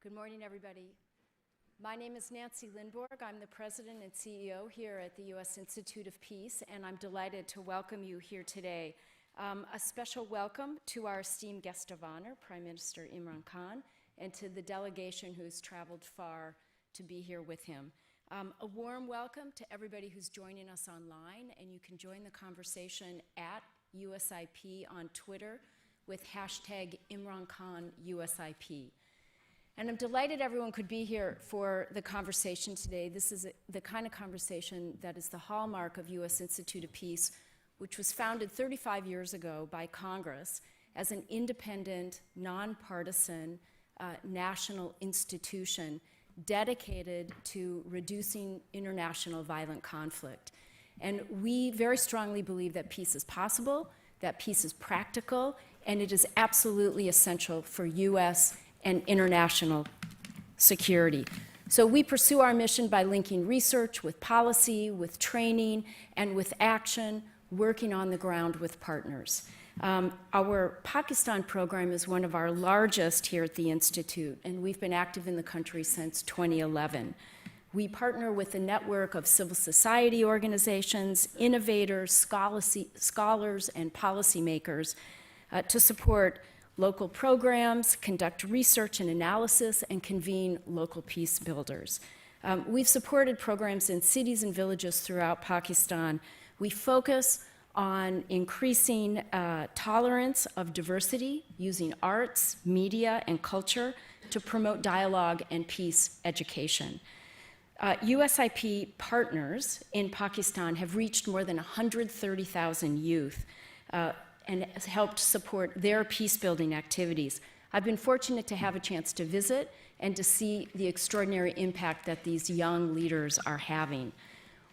Good morning, everybody. My name is Nancy Lindborg. I'm the president and CEO here at the U.S. Institute of Peace, and I'm delighted to welcome you here today. A special welcome to our esteemed guest of honor, Prime Minister Imran Khan, and to the delegation who's traveled far to be here with him. A warm welcome to everybody who's joining us online, and you can join the conversation at USIP on Twitter with hashtag ImranKhanUSIP. And I'm delighted everyone could be here for the conversation today. This is the kind of conversation that is the hallmark of U.S. Institute of Peace, which was founded 35 years ago by Congress as an independent, nonpartisan, national institution dedicated to reducing international violent conflict. And we very strongly believe that peace is possible, that peace is practical, and it is absolutely essential for U.S. and international security. So we pursue our mission by linking research with policy, with training, and with action, working on the ground with partners. Our Pakistan program is one of our largest here at the Institute, and we've been active in the country since 2011. We partner with a network of civil society organizations, innovators, scholars, and policymakers to support local programs, conduct research and analysis, and convene local peace builders. We've supported programs in cities and villages throughout Pakistan. We focus on increasing tolerance of diversity using arts, media, and culture to promote dialogue and peace education. USIP partners in Pakistan have reached more than 130,000 youth and has helped support their peace-building activities. I've been fortunate to have a chance to visit and to see the extraordinary impact that these young leaders are having.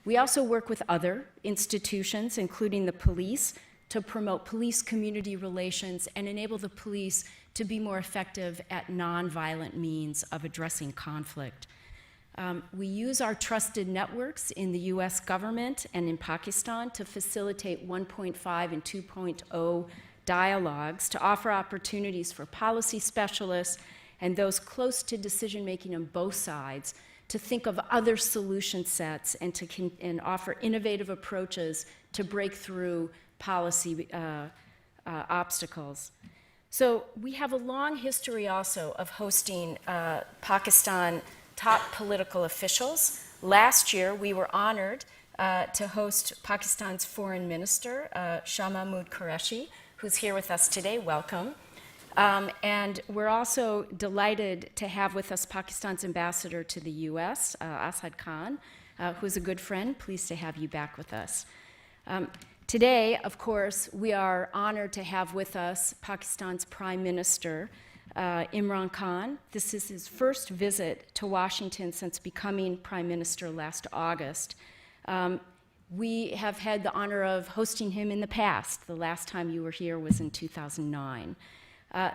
We also work with other institutions, including the police, to promote police-community relations and enable the police to be more effective at nonviolent means of addressing conflict. We use our trusted networks in the U.S. government and in Pakistan to facilitate 1.5 and 2.0 dialogues to offer opportunities for policy specialists and those close to decision-making on both sides to think of other solution sets and to offer innovative approaches to break through policy obstacles. So we have a long history also of hosting Pakistan top political officials. Last year, we were honored to host Pakistan's Foreign Minister, Shah Mahmood Qureshi, who's here with us today. Welcome. And we're also delighted to have with us Pakistan's ambassador to the U.S., Asad Khan, who's a good friend. Pleased to have you back with us. Today, of course, we are honored to have with us Pakistan's Prime Minister, Imran Khan. This is his first visit to Washington since becoming Prime Minister last August. We have had the honor of hosting him in the past. The last time you were here was in 2009.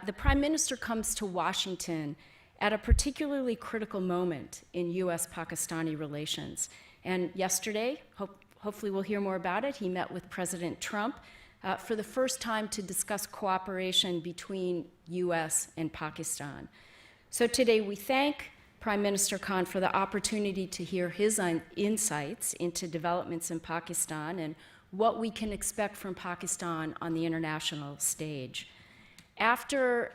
The Prime Minister comes to Washington at a particularly critical moment in U.S.-Pakistani relations. And yesterday, hopefully we'll hear more about it, he met with President Trump for the first time to discuss cooperation between U.S. and Pakistan. So today we thank Prime Minister Khan for the opportunity to hear his insights into developments in Pakistan and what we can expect from Pakistan on the international stage. After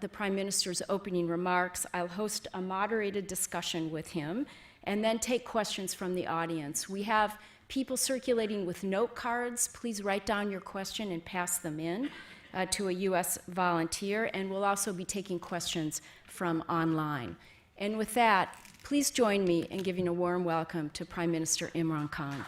the Prime Minister's opening remarks, I'll host a moderated discussion with him and then take questions from the audience. We have people circulating with note cards. Please write down your question and pass them in to a U.S. volunteer, and we'll also be taking questions from online. And with that, please join me in giving a warm welcome to Prime Minister Imran Khan.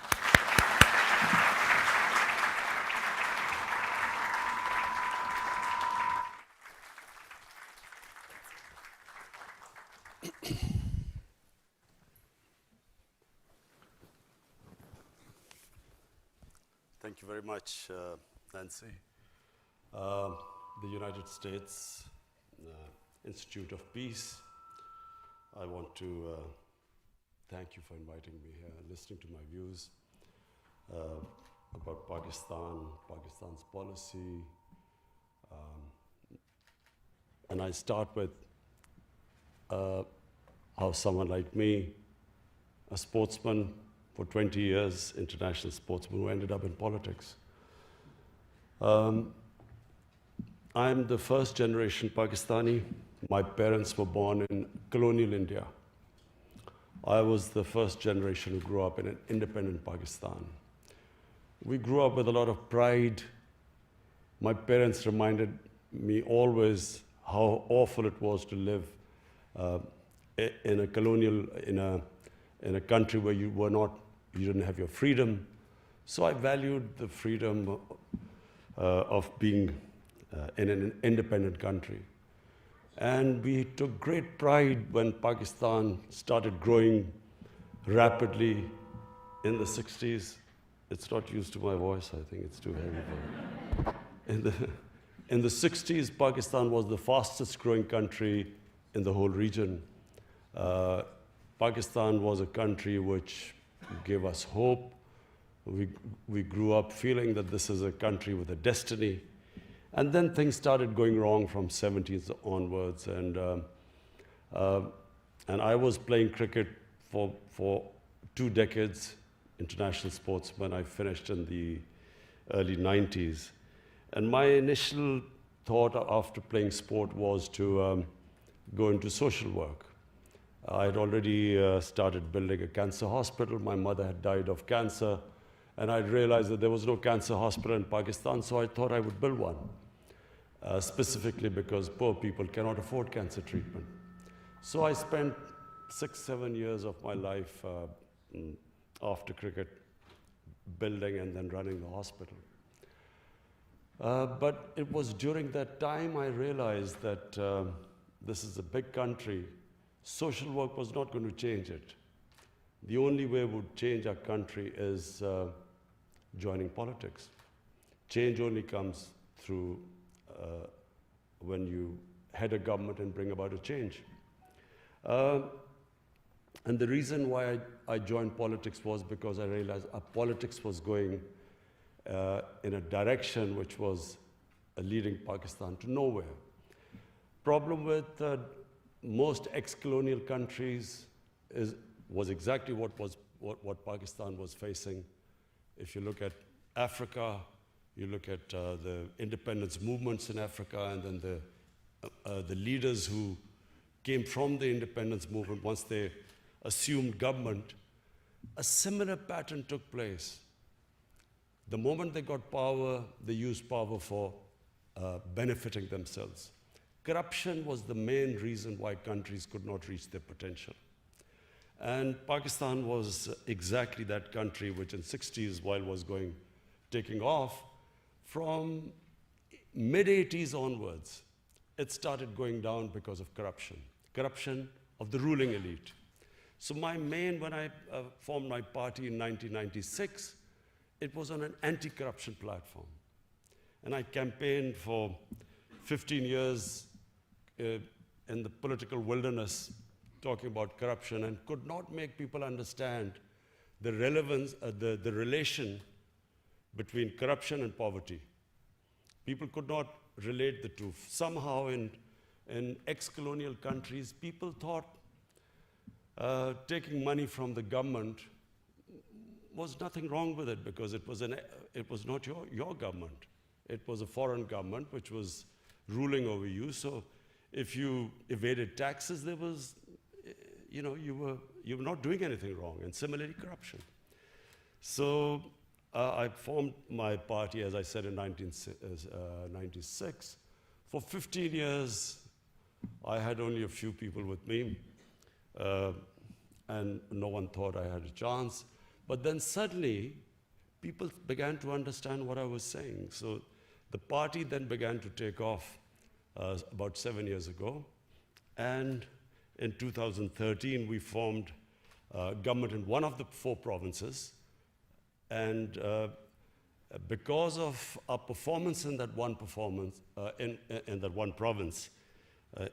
Thank you very much, Nancy. The United States Institute of Peace, I want to thank you for inviting me here and listening to my views about Pakistan's policy. And I start with how someone like me, a sportsman for 20 years, international sportsman who ended up in politics. I'm the first generation Pakistani. My parents were born in colonial India. I was the first generation who grew up in an independent Pakistan. We grew up with a lot of pride. My parents reminded me always how awful it was to live in a colonial, in a country where you didn't have your freedom. So I valued the freedom of being in an independent country. And we took great pride when Pakistan started growing rapidly in the 60s. It's not used to my voice, I think it's too heavy for it. In the 60s, Pakistan was the fastest growing country in the whole region. Pakistan was a country which gave us hope. We grew up feeling that this is a country with a destiny. And then things started going wrong from 70s onwards. And I was playing cricket for 2 decades, international sportsman. I finished in the early 90s. And my initial thought after playing sport was to go into social work. I had already started building a cancer hospital. My mother had died of cancer. And I realized that there was no cancer hospital in Pakistan, so I thought I would build one. Specifically because poor people cannot afford cancer treatment. So I spent 6-7 years of my life after cricket building and then running the hospital. But it was during that time I realized that this is a big country. Social work was not going to change it. The only way it would change our country is joining politics. Change only comes through when you head a government and bring about a change. And the reason why I joined politics was because I realized our politics was going in a direction which was leading Pakistan to nowhere. Problem with most ex-colonial countries was exactly what Pakistan was facing. If you look at Africa, you look at the independence movements in Africa, and then the leaders who came from the independence movement, once they assumed government, a similar pattern took place. The moment they got power, they used power for benefiting themselves. Corruption was the main reason why countries could not reach their potential. And Pakistan was exactly that country which in 60s, while was taking off, from mid-80s onwards, it started going down because of corruption of the ruling elite. So when I formed my party in 1996, it was on an anti-corruption platform. And I campaigned for 15 years in the political wilderness, talking about corruption, and could not make people understand the relevance, the relation between corruption and poverty. People could not relate the two. Somehow in ex-colonial countries, people thought taking money from the government was nothing wrong with it, because it was not your government. It was a foreign government which was ruling over you. So if you evaded taxes, there was, you were not doing anything wrong. And similarly, corruption. So I formed my party, as I said, in 1996. For 15 years, I had only a few people with me, and no one thought I had a chance. But then suddenly, people began to understand what I was saying. So the party then began to take off about 7 years ago. And in 2013, we formed government in one of the 4 provinces. And because of our performance in that one in that one province,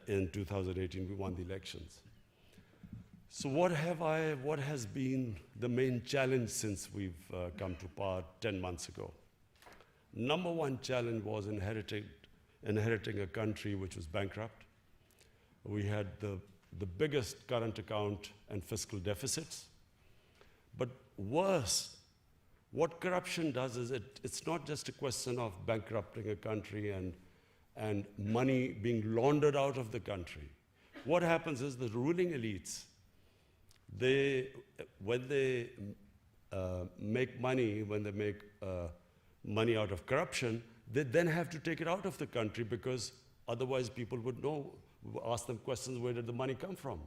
in 2018, we won the elections. So what has been the main challenge since we've come to power 10 months ago? Number one challenge was inheriting a country which was bankrupt. We had the the biggest current account and fiscal deficits. But worse, what corruption does is it's not just a question of bankrupting a country and money being laundered out of the country. What happens is the ruling elites, when they make money, when they make money out of corruption, they then have to take it out of the country because otherwise people would know, ask them questions, where did the money come from?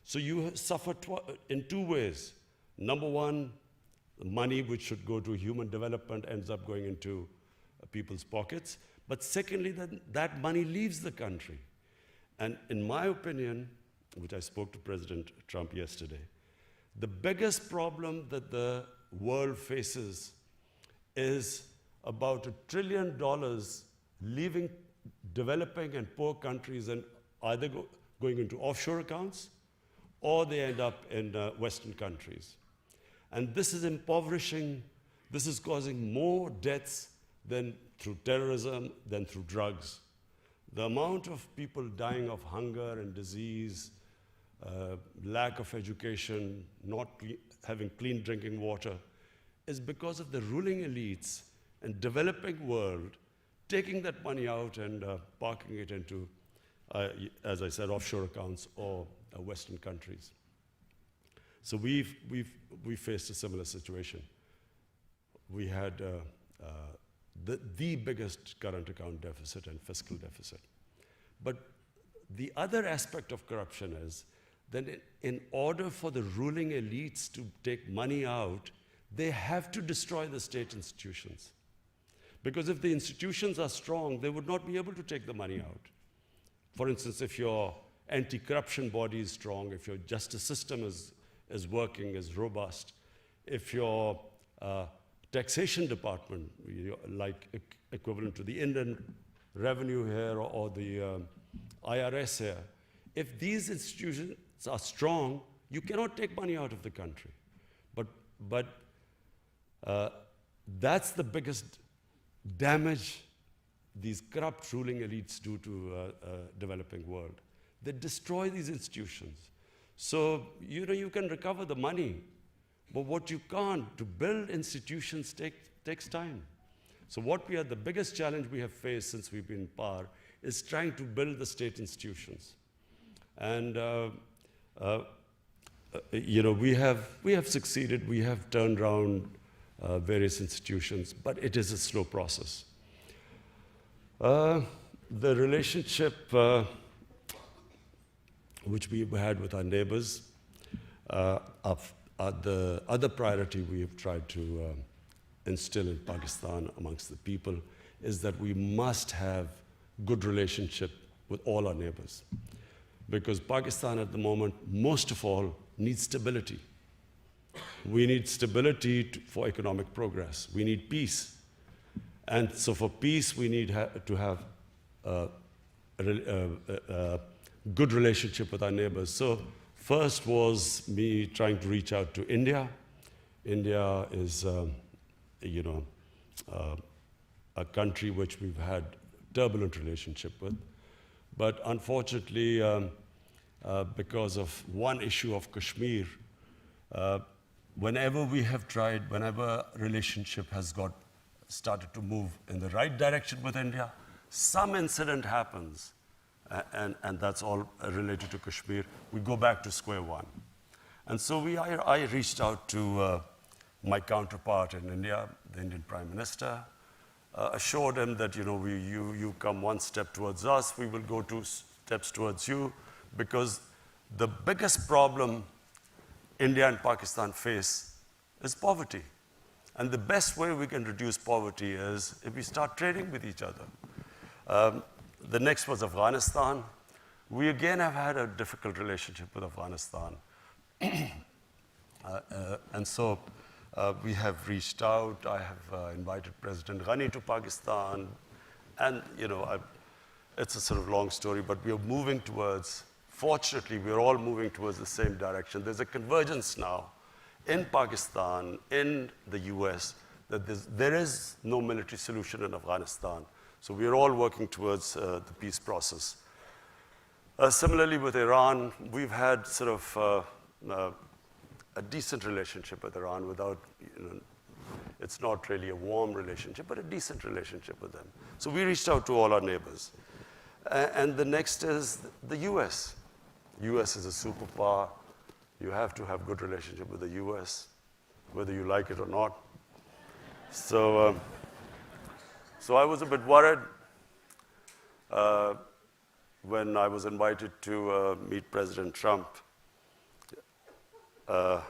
So you suffer in two ways. Number one, the money which should go to human development ends up going into people's pockets. But secondly, that money leaves the country. And in my opinion, which I spoke to President Trump yesterday, the biggest problem that the world faces is about $1 trillion leaving developing and poor countries and either going into offshore accounts or they end up in Western countries. And this is impoverishing, this is causing more deaths than through terrorism, than through drugs. The amount of people dying of hunger and disease, lack of education, not having clean drinking water, is because of the ruling elites and developing world taking that money out and parking it into, as I said, offshore accounts or Western countries. So we faced a similar situation. We had the biggest current account deficit and fiscal deficit. But the other aspect of corruption is that in order for the ruling elites to take money out, they have to destroy the state institutions. Because if the institutions are strong, they would not be able to take the money out. For instance, if your anti-corruption body is strong, if your justice system is working, is robust, if your taxation department, like equivalent to the Indian revenue here or the IRS here, if these institutions are strong, you cannot take money out of the country. But that's the biggest damage these corrupt ruling elites do to developing world. They destroy these institutions. So, you can recover the money, but what you can't, to build institutions takes time. So the biggest challenge we have faced since we've been in power is trying to build the state institutions. And, we have succeeded, we have turned around various institutions, but it is a slow process. The relationship which we've had with our neighbors, the other priority we have tried to instill in Pakistan amongst the people is that we must have good relationship with all our neighbors. Because Pakistan at the moment, most of all, needs stability. We need stability for economic progress. We need peace. And so for peace, we need to have a good relationship with our neighbors. So first was me trying to reach out to India. India is, a country which we've had turbulent relationship with. But unfortunately, because of one issue of Kashmir, whenever we have tried, whenever relationship has started to move in the right direction with India, some incident happens, and that's all related to Kashmir, we go back to square one. And so I reached out to my counterpart in India, the Indian Prime Minister, assured him that, you come one step towards us, we will go 2 steps towards you, because the biggest problem India and Pakistan face is poverty. And the best way we can reduce poverty is if we start trading with each other. The next was Afghanistan. We again have had a difficult relationship with Afghanistan. And so we have reached out. I have invited President Ghani to Pakistan. And, it's a sort of long story, but we are moving towards, fortunately, we're all moving towards the same direction. There's a convergence now in Pakistan, in the US, that there is no military solution in Afghanistan. So we're all working towards the peace process. Similarly, with Iran, we've had sort of a decent relationship with Iran without, it's not really a warm relationship, but a decent relationship with them. So we reached out to all our neighbors. And the next is the US. US is a superpower. You have to have good relationship with the US, whether you like it or not. So I was a bit worried when I was invited to meet President Trump. I've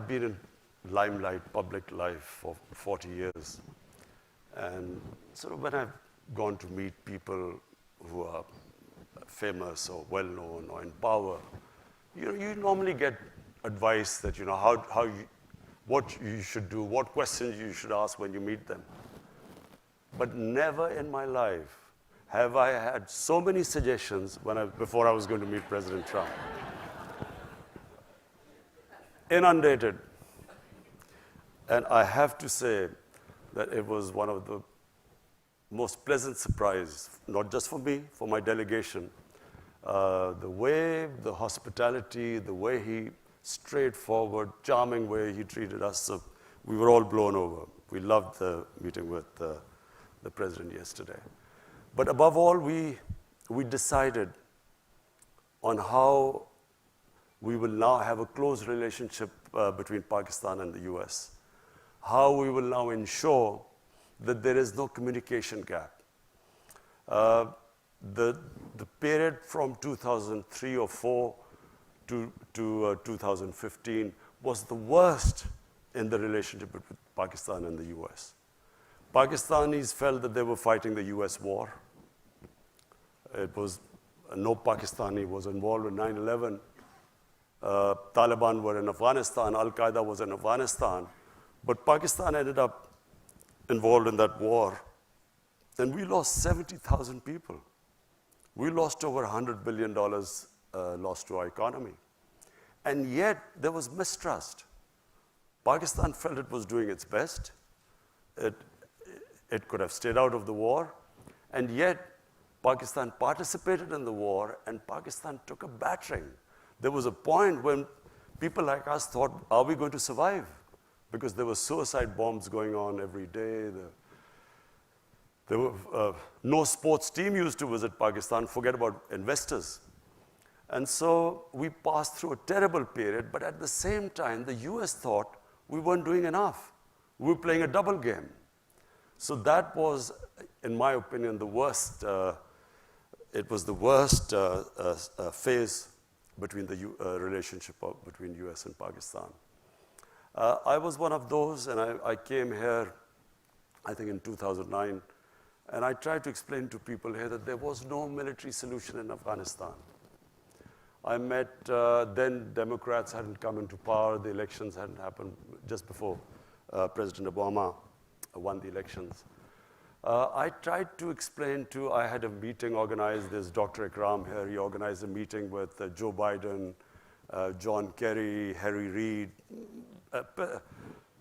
been in limelight, public life for 40 years. And sort of when I've gone to meet people who are famous or well-known or in power, you normally get advice that, what you should do, what questions you should ask when you meet them. But never in my life have I had so many suggestions before I was going to meet President Trump. Inundated. And I have to say that it was one of the most pleasant surprises, not just for me, for my delegation. The way, the hospitality, the way he, straightforward, charming way he treated us. So we were all blown over. We loved the meeting with the president yesterday. But above all, we decided on how we will now have a close relationship between Pakistan and the US. How we will now ensure that there is no communication gap. The period from 2003 or 4 to 2015 was the worst in the relationship between Pakistan and the US. Pakistanis felt that they were fighting the US war. No Pakistani was involved in 9/11. Taliban were in Afghanistan, Al-Qaeda was in Afghanistan, but Pakistan ended up involved in that war, and we lost 70,000 people. We lost over $100 billion lost to our economy. And yet, there was mistrust. Pakistan felt it was doing its best. It could have stayed out of the war, and yet, Pakistan participated in the war, and Pakistan took a battering. There was a point when people like us thought, are we going to survive? Because there were suicide bombs going on every day. There were no sports team used to visit Pakistan, forget about investors. And so we passed through a terrible period, but at the same time, the US thought we weren't doing enough. We were playing a double game. So that was, in my opinion, the worst. It was the worst phase between the relationship between US and Pakistan. I was one of those, and I came here, I think in 2009, and I tried to explain to people here that there was no military solution in Afghanistan. I met, then Democrats hadn't come into power, the elections hadn't happened just before President Obama won the elections. I tried to explain I had a meeting organized, there's Dr. Ikram here, he organized a meeting with Joe Biden, John Kerry, Harry Reid,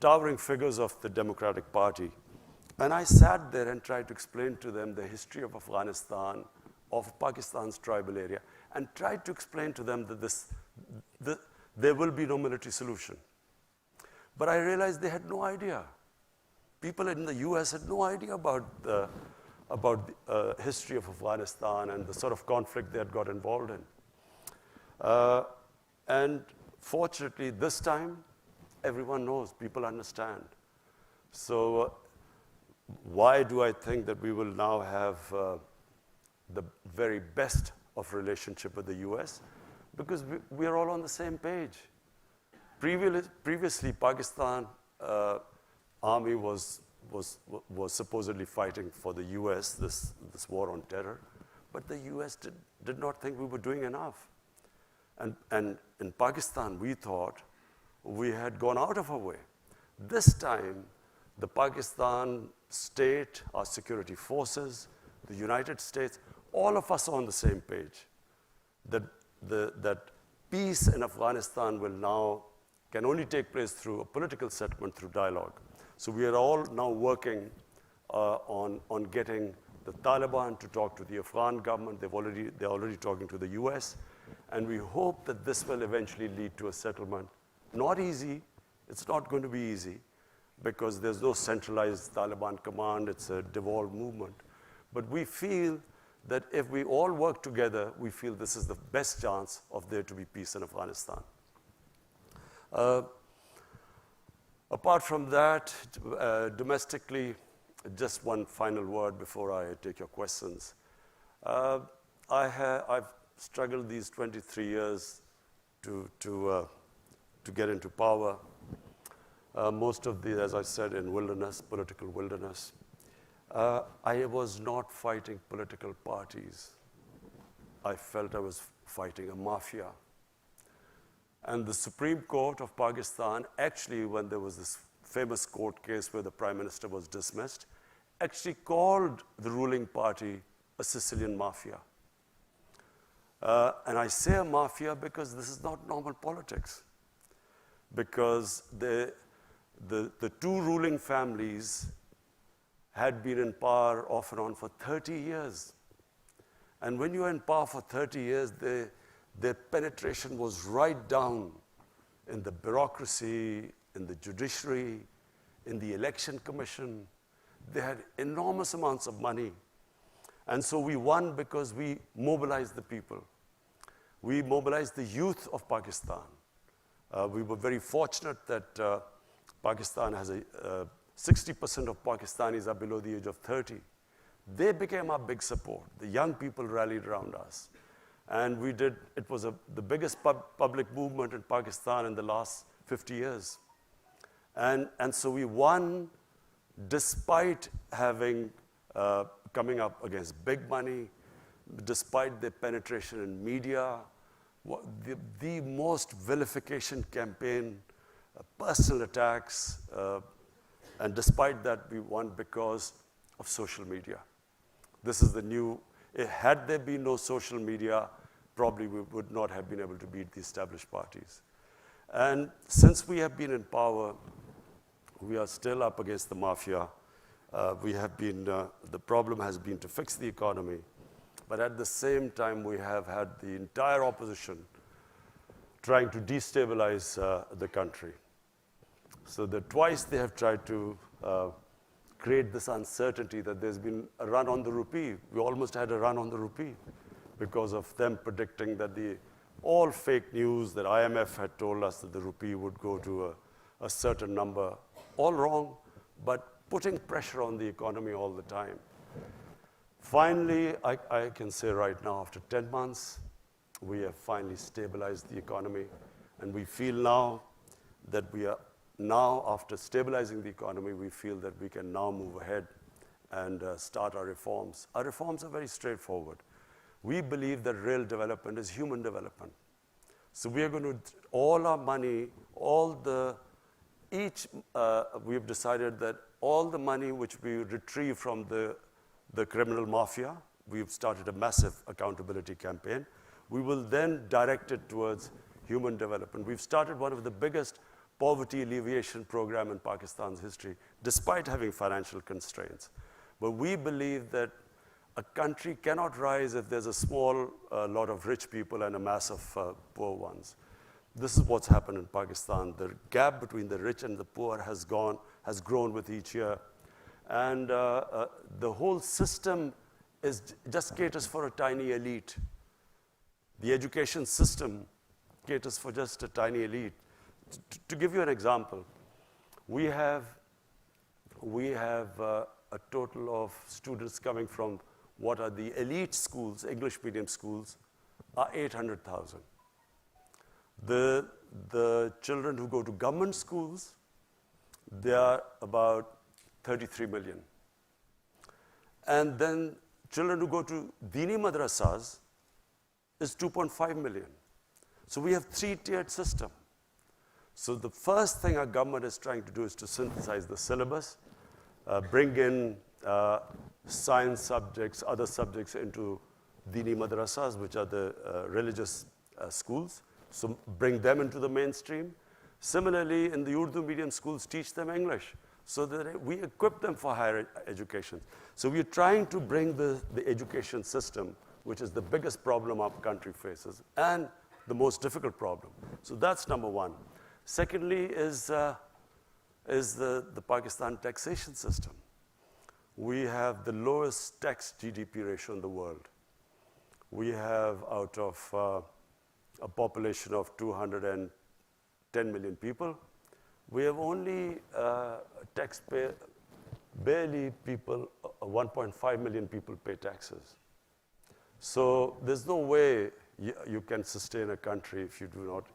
towering figures of the Democratic Party. And I sat there and tried to explain to them the history of Afghanistan, of Pakistan's tribal area, and tried to explain to them that there will be no military solution. But I realized they had no idea. People in the US had no idea about the history of Afghanistan and the sort of conflict they had got involved in. And fortunately, this time, everyone knows, people understand. So why do I think that we will now have the very best of relationship with the US? Because we are all on the same page. Previously, Pakistan army was supposedly fighting for the US, this war on terror, but the US did not think we were doing enough. And in Pakistan, we thought we had gone out of our way. This time, the Pakistan state, our security forces, the United States, all of us are on the same page. That peace in Afghanistan can only take place through a political settlement, through dialogue. So we are all now working on getting the Taliban to talk to the Afghan government. They're already talking to the US. And we hope that this will eventually lead to a settlement. Not easy. It's not going to be easy because there's no centralized Taliban command. It's a devolved movement. But we feel that if we all work together, we feel this is the best chance of there to be peace in Afghanistan. Apart from that, domestically, just one final word before I take your questions. I've struggled these 23 years to get into power. Most of these, as I said, in wilderness, political wilderness. I was not fighting political parties. I felt I was fighting a mafia. And the Supreme Court of Pakistan, actually, when there was this famous court case where the Prime Minister was dismissed, actually called the ruling party a Sicilian mafia. And I say a mafia because this is not normal politics. Because the two ruling families had been in power off and on for 30 years. And when you're in power for 30 years, their penetration was right down in the bureaucracy, in the judiciary, in the election commission. They had enormous amounts of money. And so we won because we mobilized the people. We mobilized the youth of Pakistan. We were very fortunate that Pakistan has 60% of Pakistanis are below the age of 30. They became our big support. The young people rallied around us. And we did, it was the biggest public movement in Pakistan in the last 50 years. And so we won despite having, coming up against big money, despite their penetration in media, the most vilification campaign, personal attacks, and despite that, we won because of social media. This is the new, had there been no social media, probably we would not have been able to beat the established parties. And since we have been in power, we are still up against the mafia. We have been, the problem has been to fix the economy, but at the same time, we have had the entire opposition trying to destabilize the country. So that twice they have tried to create this uncertainty that there's been a run on the rupee. We almost had a run on the rupee because of them predicting that all fake news that IMF had told us that the rupee would go to a certain number, all wrong, but putting pressure on the economy all the time. Finally, I can say right now, after 10 months, we have finally stabilized the economy, and we feel now that we are now, after stabilizing the economy, we feel that we can now move ahead and start our reforms. Our reforms are very straightforward. We believe that real development is human development. So we are going to, all our money, we've decided that all the money which we retrieve from the criminal mafia, we've started a massive accountability campaign. We will then direct it towards human development. We've started one of the biggest poverty alleviation program in Pakistan's history, despite having financial constraints. But we believe that a country cannot rise if there's a small lot of rich people and a mass of poor ones. This is what's happened in Pakistan. The gap between the rich and the poor has grown with each year. And the whole system just caters for a tiny elite. The education system caters for just a tiny elite. To give you an example, we have a total of students coming from what are the elite schools, English medium schools, are 800,000. The children who go to government schools, they are about 33 million. And then children who go to Dini madrasas is 2.5 million. So we have three-tiered system. So the first thing our government is trying to do is to synthesize the syllabus, bring in science subjects, other subjects into Dini madrasas, which are the religious schools. So bring them into the mainstream. Similarly, in the Urdu medium schools, teach them English. so that we equip them for higher education. So we're trying to bring the education system, which is the biggest problem our country faces, and the most difficult problem. So that's number one. Secondly is the Pakistan taxation system. We have the lowest tax GDP ratio in the world. We have, out of a population of 210 million people, we have only barely people, 1.5 million people pay taxes. So there's no way you can sustain a country if you do not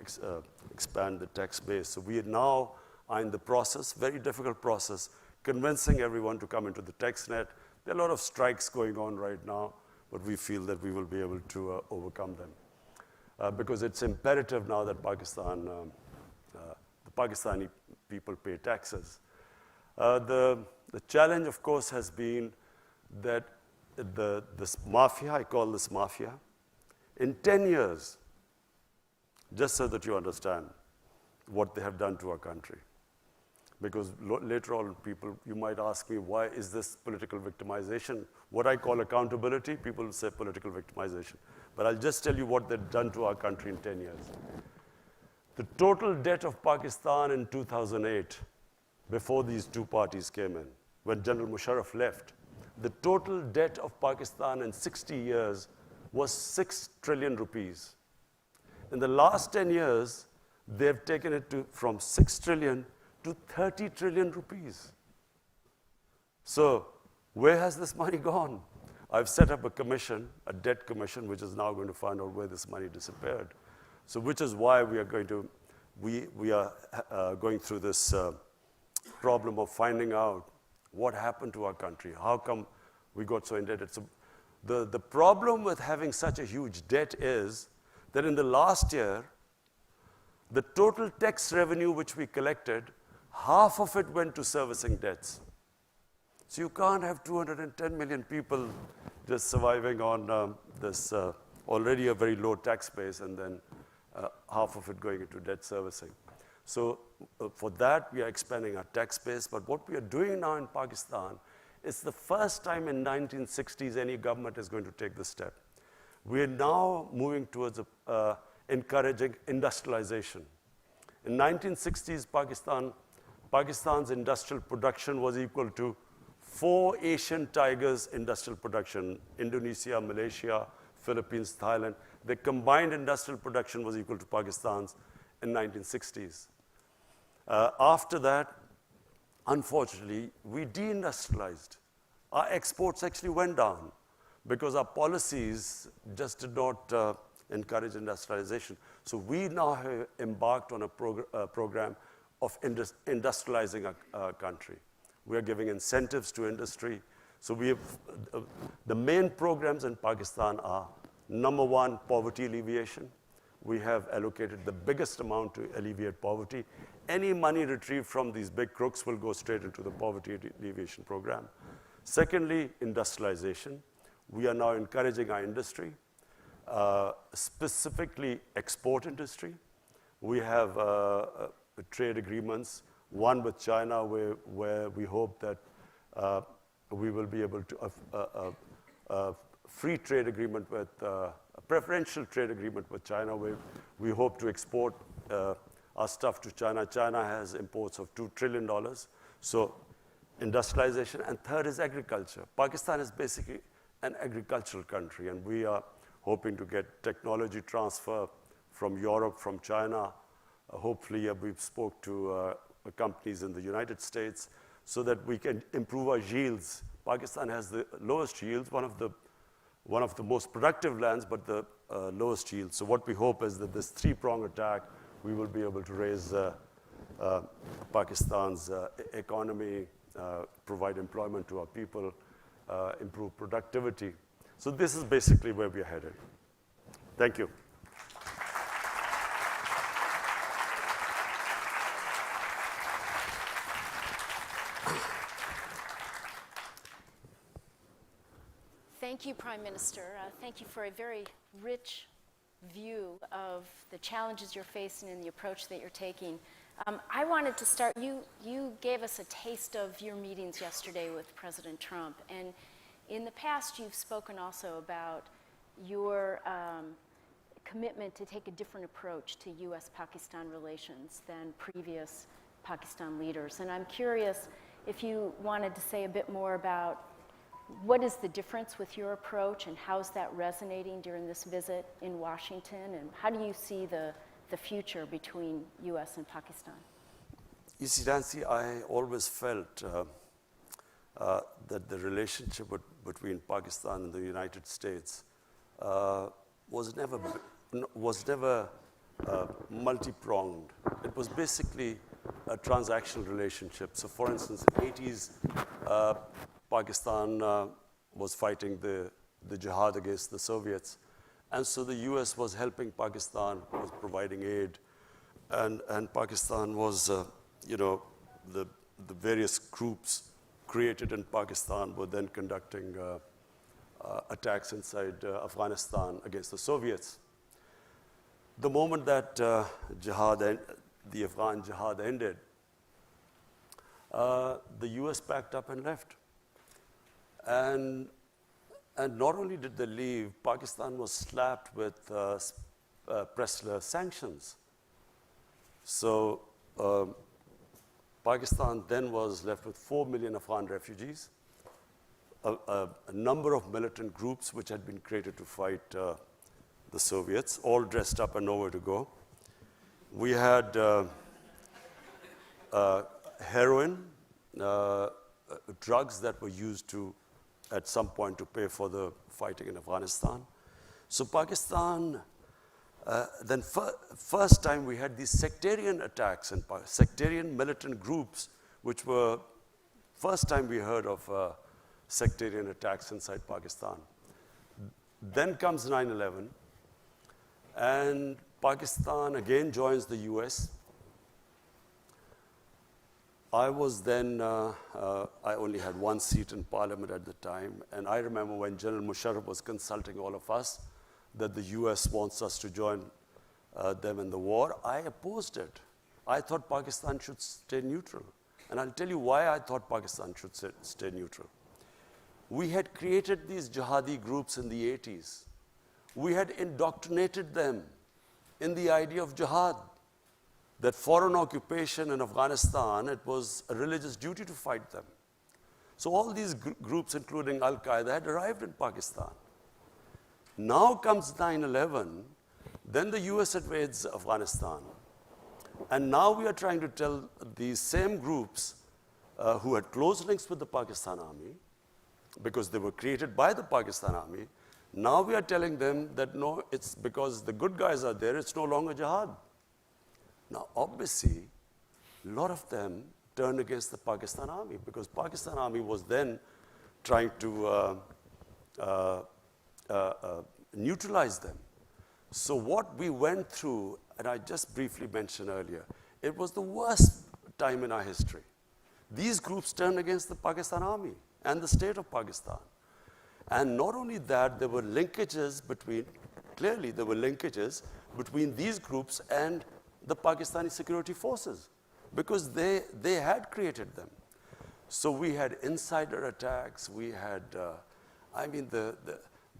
expand the tax base. So we now are in the process, very difficult process, convincing everyone to come into the tax net. There are a lot of strikes going on right now, but we feel that we will be able to overcome them. Because it's imperative now that the Pakistani people pay taxes. The challenge, of course, has been that this mafia, I call this mafia, in 10 years, just so that you understand what they have done to our country. Because later on, you might ask me, why is this political victimization? What I call accountability, people will say political victimization. But I'll just tell you what they've done to our country in 10 years. The total debt of Pakistan in 2008, before these two parties came in, when General Musharraf left, the total debt of Pakistan in 60 years was 6 trillion rupees. In the last 10 years, they've taken it from 6 trillion to 30 trillion rupees. So where has this money gone? I've set up a commission, a debt commission, which is now going to find out where this money disappeared. So which is why we are going through this problem of finding out what happened to our country. How come we got so indebted? So the problem with having such a huge debt is that in the last year, the total tax revenue which we collected, half of it went to servicing debts. So you can't have 210 million people just surviving on this already a very low tax base and then half of it going into debt servicing. So for that, we are expanding our tax base. But what we are doing now in Pakistan is the first time in 1960s any government is going to take this step. We are now moving towards encouraging industrialization. In 1960s, Pakistan's industrial production was equal to 4 Asian tigers' industrial production: Indonesia, Malaysia, Philippines, Thailand. The combined industrial production was equal to Pakistan's in 1960s. After that, unfortunately, we deindustrialized. Our exports actually went down because our policies just did not encourage industrialization. So we now have embarked on a program of industrializing our country. We are giving incentives to industry. So we have, the main programs in Pakistan are, number one, poverty alleviation. We have allocated the biggest amount to alleviate poverty. Any money retrieved from these big crooks will go straight into the poverty alleviation program. Secondly, industrialization. We are now encouraging our industry, specifically export industry. We have trade agreements, one with China where we hope that we will be able to, free trade agreement with, a preferential trade agreement with China where we hope to export our stuff to China. China has imports of $2 trillion. So industrialization. And third is agriculture. Pakistan is basically an agricultural country, and we are hoping to get technology transfer from Europe, from China. Hopefully, we've spoke to companies in the United States so that we can improve our yields. Pakistan has the lowest yields, one of the most productive lands, but the lowest yields. So what we hope is that this three-pronged attack, we will be able to raise Pakistan's economy, provide employment to our people, improve productivity. So this is basically where we are headed. Thank you. Thank you, Prime Minister. Thank you for a very rich view of the challenges you're facing and the approach that you're taking. I wanted to start, you gave us a taste of your meetings yesterday with President Trump, and in the past you've spoken also about your commitment to take a different approach to U.S.-Pakistan relations than previous Pakistan leaders. And I'm curious if you wanted to say a bit more about what is the difference with your approach and how's that resonating during this visit in Washington, and how do you see the future between U.S. and Pakistan? You see, Nancy, I always felt that the relationship between Pakistan and the United States was never multi-pronged. It was basically a transactional relationship. So, for instance, in the 80s, Pakistan was fighting the jihad against the Soviets. And so the US was helping Pakistan, was providing aid. And Pakistan was, the various groups created in Pakistan were then conducting attacks inside Afghanistan against the Soviets. The moment that the Afghan jihad ended, the US packed up and left. And not only did they leave, Pakistan was slapped with Pressler sanctions. So Pakistan then was left with 4 million Afghan refugees, a number of militant groups which had been created to fight the Soviets, all dressed up and nowhere to go. We had heroin, drugs that were used at some point to pay for the fighting in Afghanistan. So Pakistan, then first time we had these sectarian attacks and sectarian militant groups, which were first time we heard of sectarian attacks inside Pakistan. Then comes 9/11, and Pakistan again joins the US. I was then, I only had one seat in parliament at the time, and I remember when General Musharraf was consulting all of us that the US wants us to join them in the war. I opposed it. I thought Pakistan should stay neutral. And I'll tell you why I thought Pakistan should stay neutral. We had created these jihadi groups in the 80s. We had indoctrinated them in the idea of jihad, that foreign occupation in Afghanistan, it was a religious duty to fight them. So all these groups, including Al-Qaeda, had arrived in Pakistan. Now comes 9/11, then the US invades Afghanistan. And now we are trying to tell these same groups who had close links with the Pakistan army, because they were created by the Pakistan army, now we are telling them that no, it's because the good guys are there, it's no longer jihad. Now, obviously, a lot of them turned against the Pakistan army, because Pakistan army was then trying to neutralize them. So what we went through, and I just briefly mentioned earlier, it was the worst time in our history. These groups turned against the Pakistan army and the state of Pakistan. And not only that, there were linkages between, clearly there were linkages between these groups and the Pakistani security forces, because they had created them. So we had insider attacks, we had, the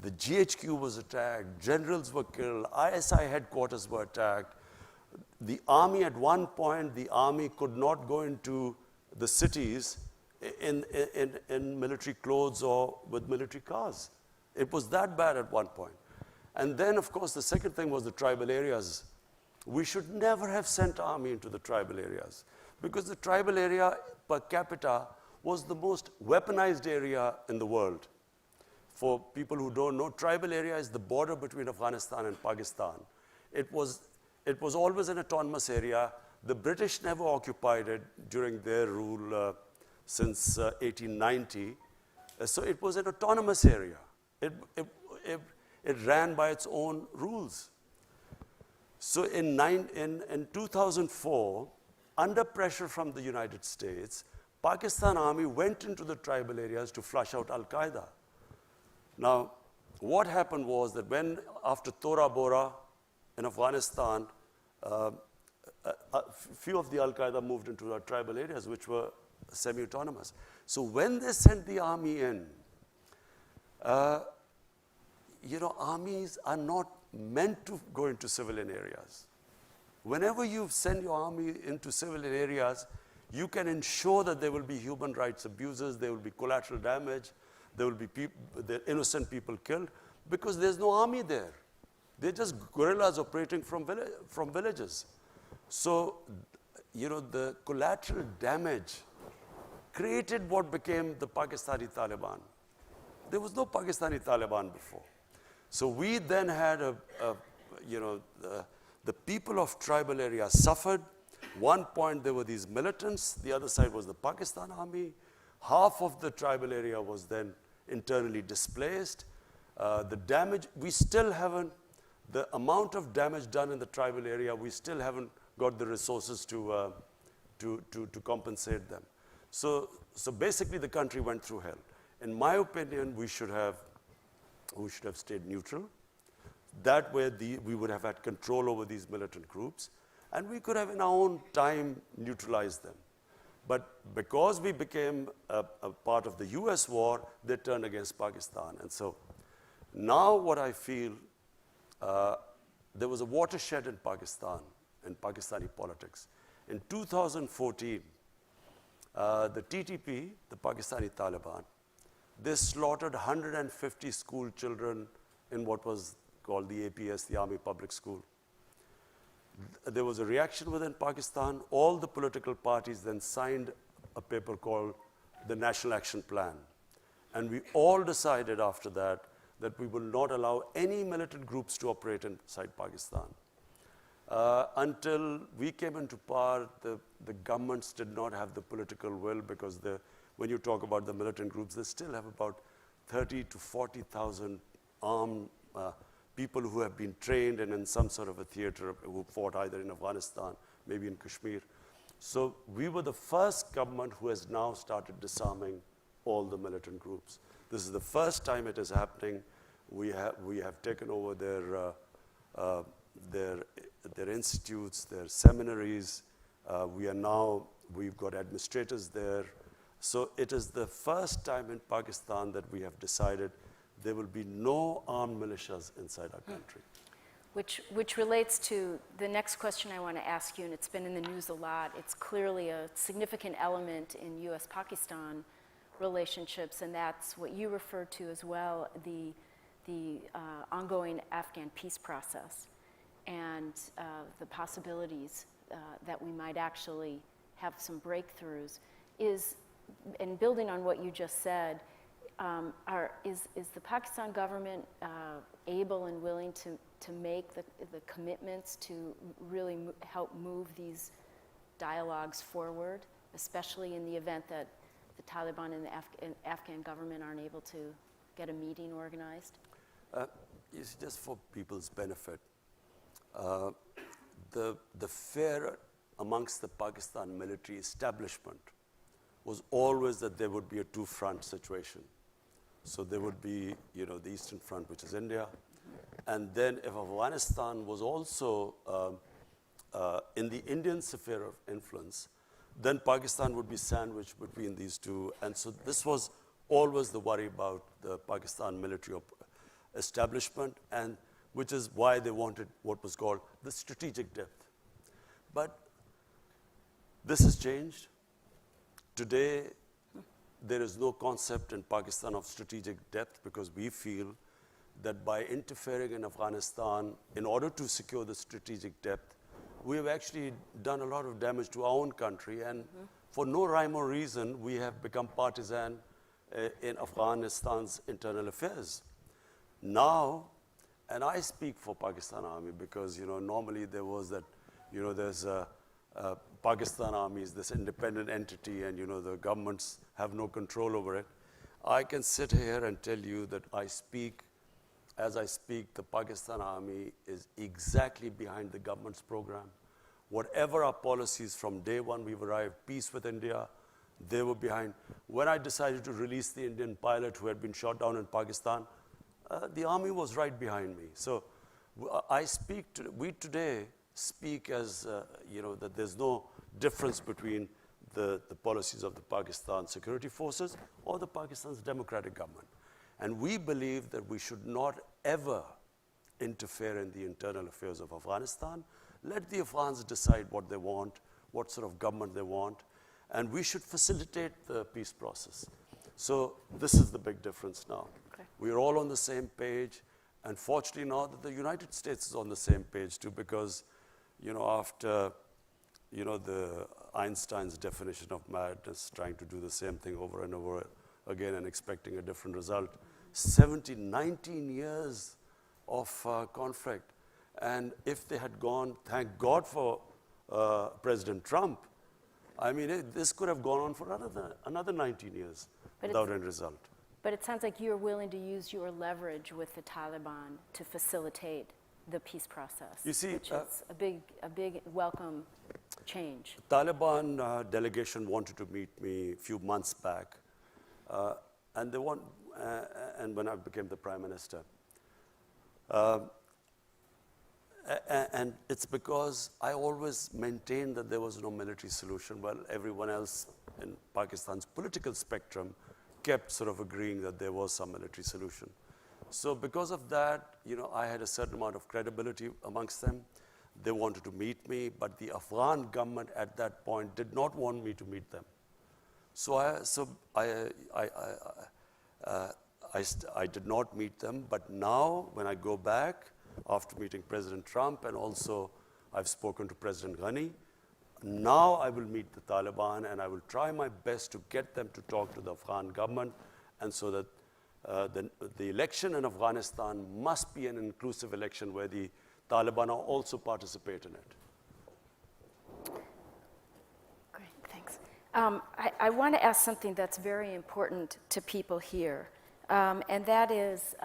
GHQ was attacked, generals were killed, ISI headquarters were attacked. The army at one point, the army could not go into the cities in military clothes or with military cars. It was that bad at one point. And then, of course, the second thing was the tribal areas. We should never have sent army into the tribal areas, because the tribal area per capita was the most weaponized area in the world. For people who don't know, tribal area is the border between Afghanistan and Pakistan. It was always an autonomous area. The British never occupied it during their rule since 1890. So it was an autonomous area. It ran by its own rules. So in 2004, under pressure from the United States, Pakistan army went into the tribal areas to flush out Al-Qaeda. Now, what happened was that after Tora Bora in Afghanistan, few of the Al-Qaeda moved into our tribal areas, which were semi-autonomous. So when they sent the army in, armies are not meant to go into civilian areas. Whenever you send your army into civilian areas, you can ensure that there will be human rights abuses, there will be collateral damage, there will be innocent people killed, because there's no army there. They're just guerrillas operating from villages. So, the collateral damage created what became the Pakistani Taliban. There was no Pakistani Taliban before. So we then had the people of tribal areas suffered. One point there were these militants, the other side was the Pakistan army. Half of the tribal area was then internally displaced. The damage, we still haven't, the amount of damage done in the tribal area, we still haven't got the resources to compensate them. So basically the country went through hell. In my opinion, we should have stayed neutral. That way we would have had control over these militant groups, and we could have in our own time neutralized them. But because we became a part of the US war, they turned against Pakistan. And so now what I feel, there was a watershed in Pakistan, in Pakistani politics. In 2014, the TTP, the Pakistani Taliban, they slaughtered 150 school children in what was called the APS, the Army Public School. There was a reaction within Pakistan. All the political parties then signed a paper called the National Action Plan. And we all decided after that we will not allow any militant groups to operate inside Pakistan. Until we came into power, the governments did not have the political will, because when you talk about the militant groups, they still have about 30 to 40,000 armed people who have been trained and in some sort of a theater, who fought either in Afghanistan, maybe in Kashmir. So we were the first government who has now started disarming all the militant groups. This is the first time it is happening. We have taken over their institutes, their seminaries. We've got administrators there. So it is the first time in Pakistan that we have decided there will be no armed militias inside our country. Which relates to the next question I want to ask you, and it's been in the news a lot. It's clearly a significant element in US-Pakistan relationships, and that's what you referred to as well, the ongoing Afghan peace process, and the possibilities that we might actually have some breakthroughs. And building on what you just said, is the Pakistan government able and willing to make the commitments to really help move these dialogues forward, especially in the event that the Taliban and the Afghan government aren't able to get a meeting organized? It's just for people's benefit. The fear amongst the Pakistan military establishment was always that there would be a two-front situation. So there would be, the Eastern Front, which is India, and then if Afghanistan was also in the Indian sphere of influence, then Pakistan would be sandwiched between these two. And so this was always the worry about the Pakistan military establishment, and which is why they wanted what was called the strategic depth. But this has changed. Today, there is no concept in Pakistan of strategic depth, because we feel that by interfering in Afghanistan, in order to secure the strategic depth, we have actually done a lot of damage to our own country, and for no rhyme or reason, we have become partisan in Afghanistan's internal affairs. Now, and I speak for Pakistan Army because, normally there was that, there's Pakistan Army is this independent entity, and, the governments have no control over it. I can sit here and tell you that as I speak, the Pakistan Army is exactly behind the government's program. Whatever our policies from day one we've arrived, peace with India, they were behind. When I decided to release the Indian pilot who had been shot down in Pakistan, the army was right behind me. So we today speak as, that there's no difference between the policies of the Pakistan security forces or the Pakistan's democratic government. And we believe that we should not ever interfere in the internal affairs of Afghanistan. Let the Afghans decide what they want, what sort of government they want, and we should facilitate the peace process. So this is the big difference now. Okay. We're all on the same page, and fortunately now that the United States is on the same page too, because after the Einstein's definition of madness, trying to do the same thing over and over again and expecting a different result, 19 years of conflict. And if they had gone, thank God for President Trump, I mean, this could have gone on for another 19 years without any result. But it sounds like you're willing to use your leverage with the Taliban to facilitate the peace process, you see, which is a big welcome change. The Taliban delegation wanted to meet me a few months back, and and when I became the prime minister. And it's because I always maintained that there was no military solution, while everyone else in Pakistan's political spectrum kept sort of agreeing that there was some military solution. So because of that, I had a certain amount of credibility amongst them. They wanted to meet me, but the Afghan government at that point did not want me to meet them. So I did not meet them, but now when I go back, after meeting President Trump, and also I've spoken to President Ghani, now I will meet the Taliban, and I will try my best to get them to talk to the Afghan government, and so that the election in Afghanistan must be an inclusive election where the Taliban also participate in it. Great, thanks. I want to ask something that's very important to people here, and that is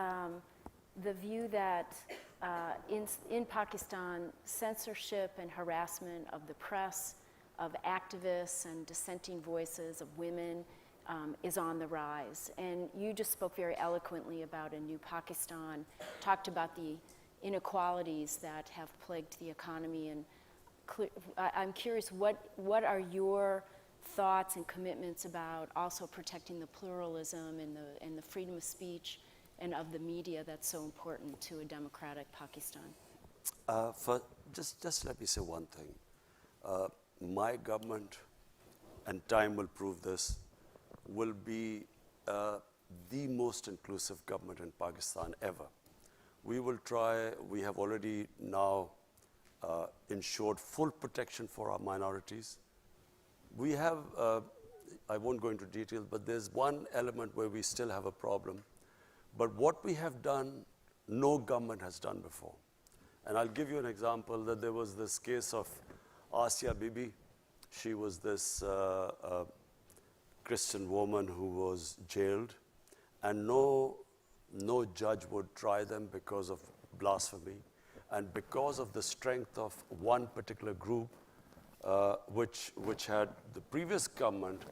the view that in Pakistan, censorship and harassment of the press, of activists and dissenting voices of women is on the rise. And you just spoke very eloquently about a new Pakistan, talked about the inequalities that have plagued the economy. And I'm curious, what are your thoughts and commitments about also protecting the pluralism and the freedom of speech and of the media that's so important to a democratic Pakistan? Just let me say one thing. My government, and time will prove this, will be the most inclusive government in Pakistan ever. We will try, we have already now ensured full protection for our minorities. We have, I won't go into detail, but there's one element where we still have a problem. But what we have done, no government has done before. And I'll give you an example that there was this case of Asia Bibi. She was this Christian woman who was jailed, and no judge would try them because of blasphemy. And because of the strength of one particular group, which had the previous government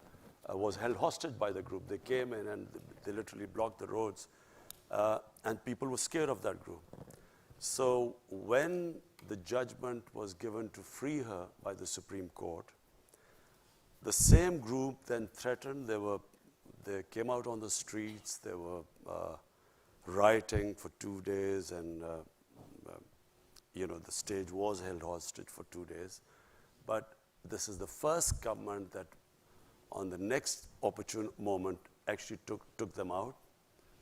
was held hostage by the group. They came in and they literally blocked the roads. And people were scared of that group. So when the judgment was given to free her by the Supreme Court, the same group then threatened. They came out on the streets. They were rioting for 2 days, and the stage was held hostage for 2 days. But this is the first government that, on the next opportune moment, actually took them out.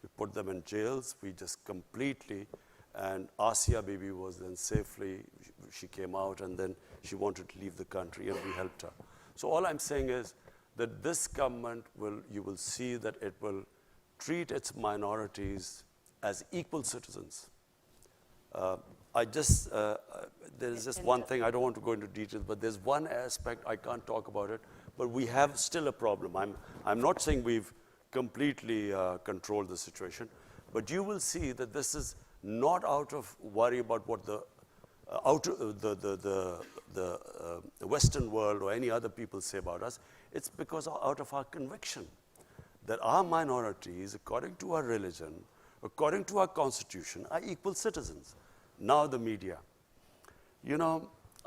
We put them in jails. We just completely, and Asia Bibi was then safely, she came out, and then she wanted to leave the country, and we helped her. So all I'm saying is that this government you will see that it will treat its minorities as equal citizens. There is just one thing, I don't want to go into details, but there's one aspect, I can't talk about it, but we have still a problem. I'm not saying we've completely controlled the situation, but you will see that this is not out of worry about what the Western world or any other people say about us. It's because out of our conviction that our minorities, according to our religion, according to our constitution, are equal citizens. Now the media.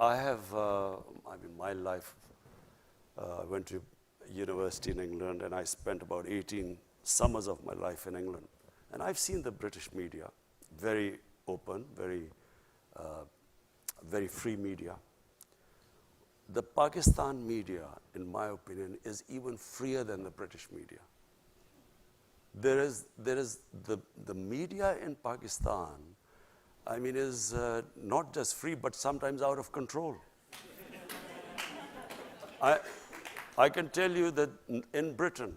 I have, my life, I went to university in England, and I spent about 18 summers of my life in England. And I've seen the British media, very open, very free media. The Pakistan media, in my opinion, is even freer than the British media. There is the media in Pakistan, is not just free, but sometimes out of control. I can tell you that in Britain,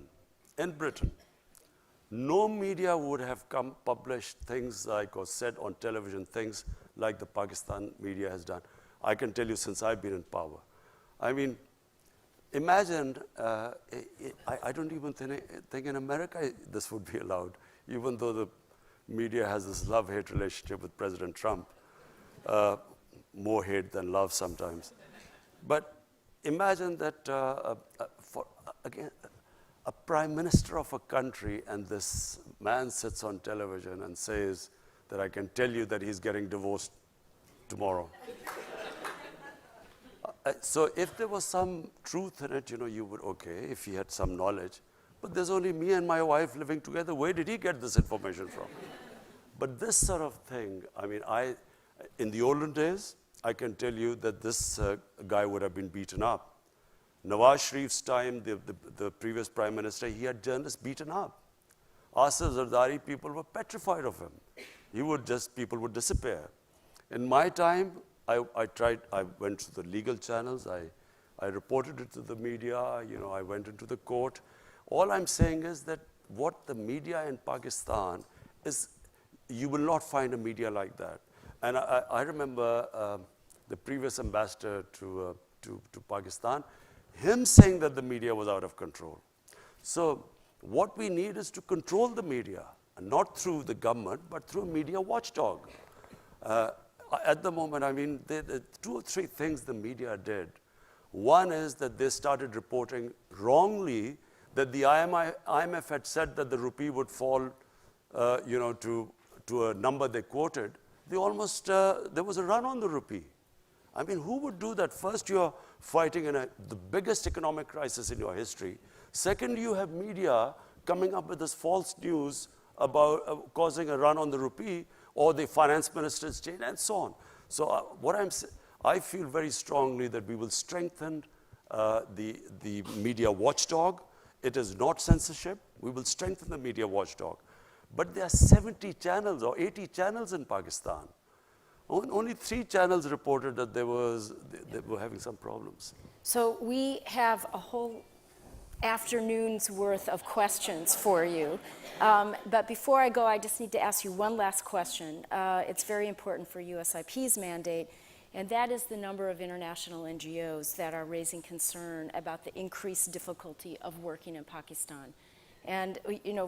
no media would have published things like, or said on television things like the Pakistan media has done. I can tell you since I've been in power. Imagine, I don't even think in America this would be allowed, even though the media has this love-hate relationship with President Trump, more hate than love sometimes. But imagine that, again, a prime minister of a country, and this man sits on television and says that I can tell you that he's getting divorced tomorrow. So if there was some truth in it, you would, okay, if he had some knowledge. But there's only me and my wife living together. Where did he get this information from? But this sort of thing, in the olden days, I can tell you that this guy would have been beaten up. Nawaz Sharif's time, the previous prime minister, he had journalists beaten up. Asif Zardari, people were petrified of him. People would disappear. In my time, I went to the legal channels, I reported it to the media, I went into the court. All I'm saying is that what the media in Pakistan is, you will not find a media like that. And I remember the previous ambassador to Pakistan, him saying that the media was out of control. So what we need is to control the media, and not through the government, but through a media watchdog. At the moment, there are 2 or 3 things the media did. One is that they started reporting wrongly that the IMF had said that the rupee would fall, to a number they quoted. There was a run on the rupee. Who would do that? First, you're fighting in the biggest economic crisis in your history. Second, you have media coming up with this false news about causing a run on the rupee, or the finance minister's change, and so on. So I feel very strongly that we will strengthen the media watchdog. It is not censorship. We will strengthen the media watchdog. But there are 70 channels or 80 channels in Pakistan. Only 3 channels reported that they were having some problems. So we have a whole afternoon's worth of questions for you. But before I go, I just need to ask you one last question. It's very important for USIP's mandate, and that is the number of international NGOs that are raising concern about the increased difficulty of working in Pakistan. And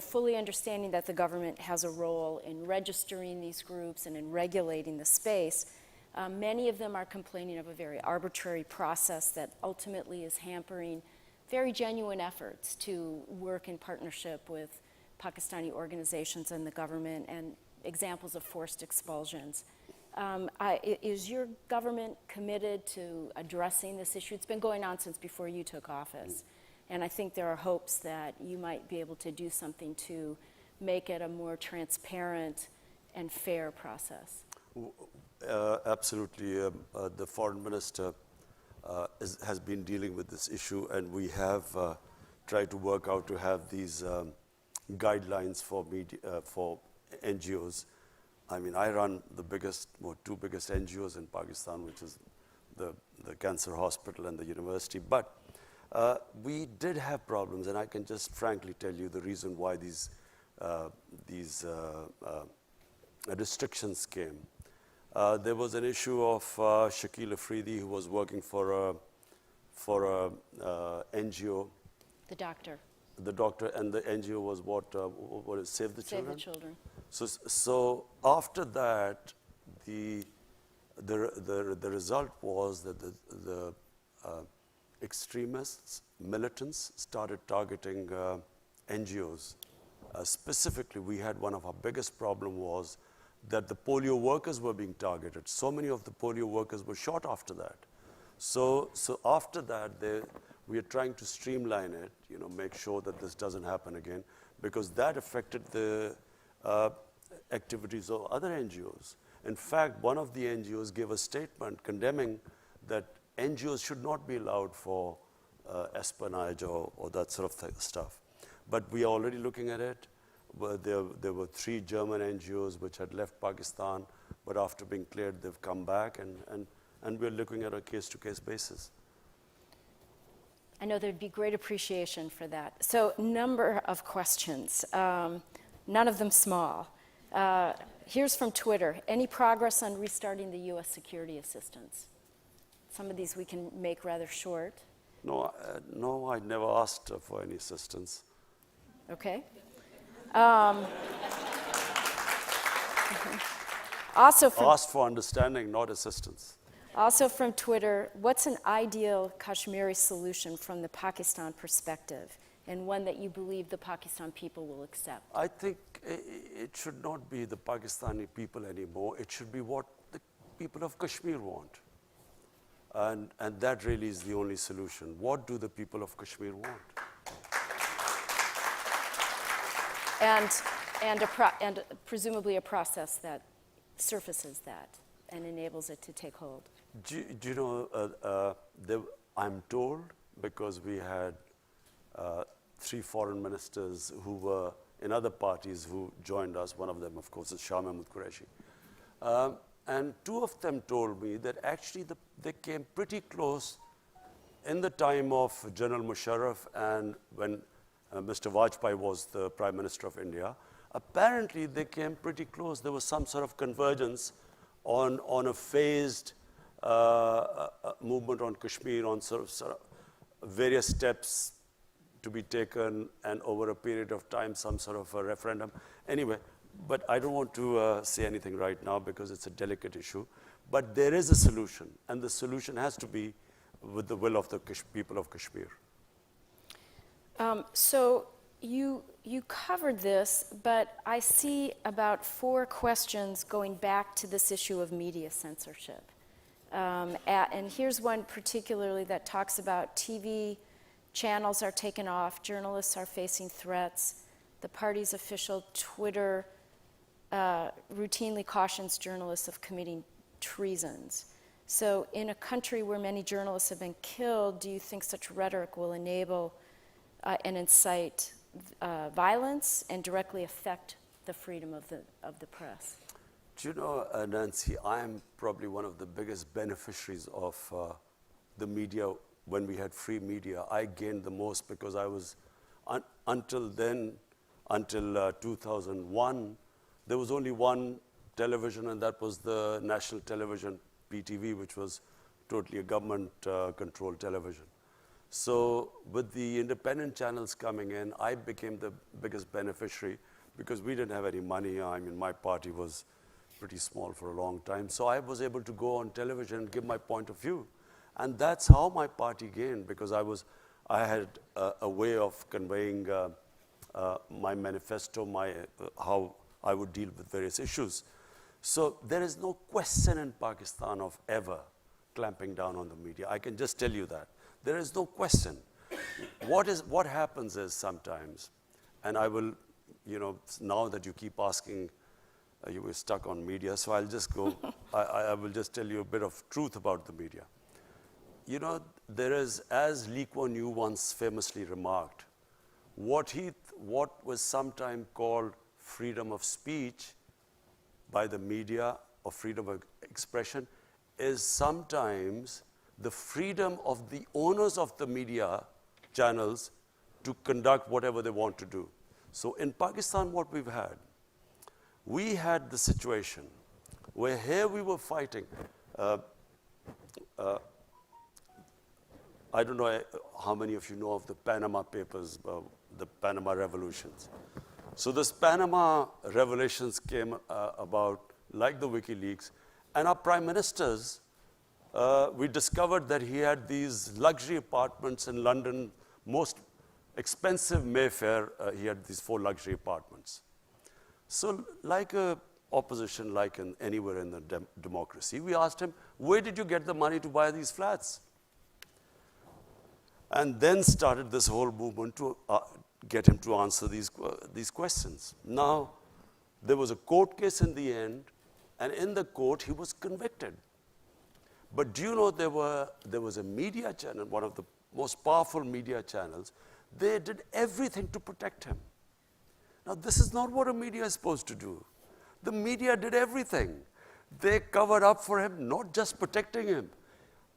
fully understanding that the government has a role in registering these groups and in regulating the space, many of them are complaining of a very arbitrary process that ultimately is hampering very genuine efforts to work in partnership with Pakistani organizations and the government, and examples of forced expulsions. Is your government committed to addressing this issue? It's been going on since before you took office. And I think there are hopes that you might be able to do something to make it a more transparent and fair process. Absolutely. The foreign minister has been dealing with this issue, and we have tried to work out to have these guidelines for NGOs. I run the 2 biggest NGOs in Pakistan, which is the Cancer Hospital and the university. But we did have problems, and I can just frankly tell you the reason why these restrictions came. There was an issue of Shakil Afridi, who was working for a NGO. The doctor. The doctor, and the NGO was what is Save the Children? Save the Children. So after that, the result was that the extremists, militants, started targeting NGOs. Specifically, we had one of our biggest problem was that the polio workers were being targeted. So many of the polio workers were shot after that. So after that, we are trying to streamline it, make sure that this doesn't happen again, because that affected the activities of other NGOs. In fact, one of the NGOs gave a statement condemning that NGOs should not be allowed for espionage or that sort of stuff. But we are already looking at it. There were 3 German NGOs which had left Pakistan, but after being cleared, they've come back, and we're looking at a case-to-case basis. I know there'd be great appreciation for that. So, number of questions, none of them small. Here's from Twitter. Any progress on restarting the U.S. security assistance? Some of these we can make rather short. No, I never asked for any assistance. Okay. Also from Asked for understanding, not assistance. Also from Twitter, what's an ideal Kashmiri solution from the Pakistan perspective, and one that you believe the Pakistan people will accept? I think it should not be the Pakistani people anymore. It should be what the people of Kashmir want. And that really is the only solution. What do the people of Kashmir want? And presumably a process that surfaces that and enables it to take hold. Do you know, I'm told, because we had 3 foreign ministers who were in other parties who joined us. One of them, of course, is Shah Mahmood Qureshi. And 2 of them told me that actually they came pretty close in the time of General Musharraf and when Mr. Vajpayee was the Prime Minister of India. Apparently, they came pretty close. There was some sort of convergence on a phased movement on Kashmir, on sort of various steps to be taken, and over a period of time, some sort of a referendum. Anyway, but I don't want to say anything right now because it's a delicate issue. But there is a solution, and the solution has to be with the will of the people of Kashmir. So you covered this, but I see about 4 questions going back to this issue of media censorship. And here's one particularly that talks about TV channels are taken off, journalists are facing threats, the party's official Twitter routinely cautions journalists of committing treasons. So in a country where many journalists have been killed, do you think such rhetoric will enable and incite violence and directly affect the freedom of the press? Do you know, Nancy, I am probably one of the biggest beneficiaries of the media. When we had free media, I gained the most because I was, until 2001, there was only one television, and that was the national television, PTV, which was totally a government-controlled television. So with the independent channels coming in, I became the biggest beneficiary because we didn't have any money. I mean, my party was pretty small for a long time. So I was able to go on television and give my point of view. And that's how my party gained, because I had a way of conveying my manifesto, how I would deal with various issues. So there is no question in Pakistan of ever clamping down on the media. I can just tell you that. There is no question. What happens is sometimes, and I will, now that you keep asking, you were stuck on media, so I'll just go, I will just tell you a bit of truth about the media. There is, as Lee Kuan Yew once famously remarked, what was sometimes called freedom of speech by the media or freedom of expression is sometimes the freedom of the owners of the media channels to conduct whatever they want to do. So in Pakistan, what we had the situation where here we were fighting. I don't know how many of you know of the Panama Papers, the Panama Revolutions. So this Panama revelations came about like the WikiLeaks, and our prime ministers, we discovered that he had these luxury apartments in London, most expensive Mayfair, he had these 4 luxury apartments. So like an opposition like anywhere in the democracy. We asked him, where did you get the money to buy these flats? And then started this whole movement to get him to answer these questions. Now, there was a court case in the end, and in the court, he was convicted. But do you know there was a media channel, one of the most powerful media channels, they did everything to protect him. Now, this is not what a media is supposed to do. The media did everything. They covered up for him, not just protecting him.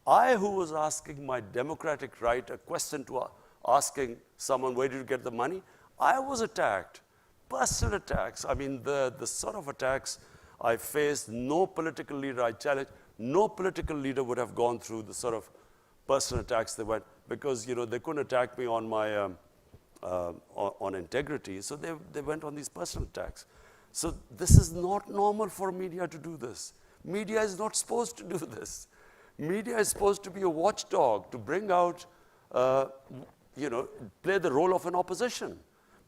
I, who was asking my democratic right a question to asking someone, where did you get the money? I was attacked. Personal attacks. I mean, the sort of attacks I faced, no political leader I challenged, no political leader would have gone through the sort of personal attacks they went, because, you know, they couldn't attack me on my, on integrity, so they went on these personal attacks. So this is not normal for media to do this. Media is not supposed to do this. Media is supposed to be a watchdog, to bring out, you know, play the role of an opposition.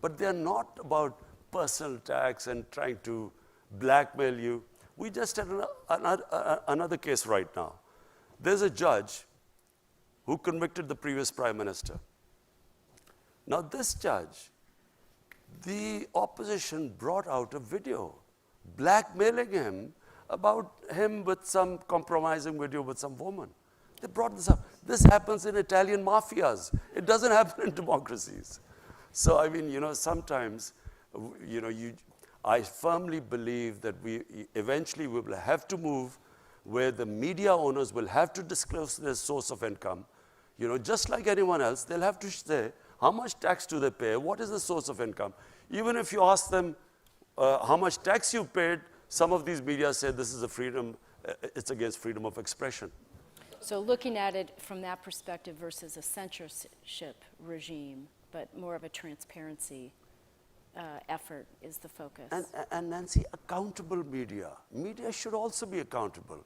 But they're not about personal attacks and trying to blackmail you. We just had another case right now. There's a judge who convicted the previous prime minister. Now this judge, the opposition brought out a video blackmailing him about him with some compromising video with some woman. They brought this up. This happens in Italian mafias. It doesn't happen in democracies. So, I mean, you know, sometimes, you know, I firmly believe that we eventually will have to move where the media owners will have to disclose their source of income. You know, just like anyone else, they'll have to say, how much tax do they pay? What is the source of income? Even if you ask them how much tax you paid, some of these media say this is a freedom, it's against freedom of expression. So looking at it from that perspective versus a censorship regime, but more of a transparency effort is the focus. And Nancy, accountable media. Media should also be accountable.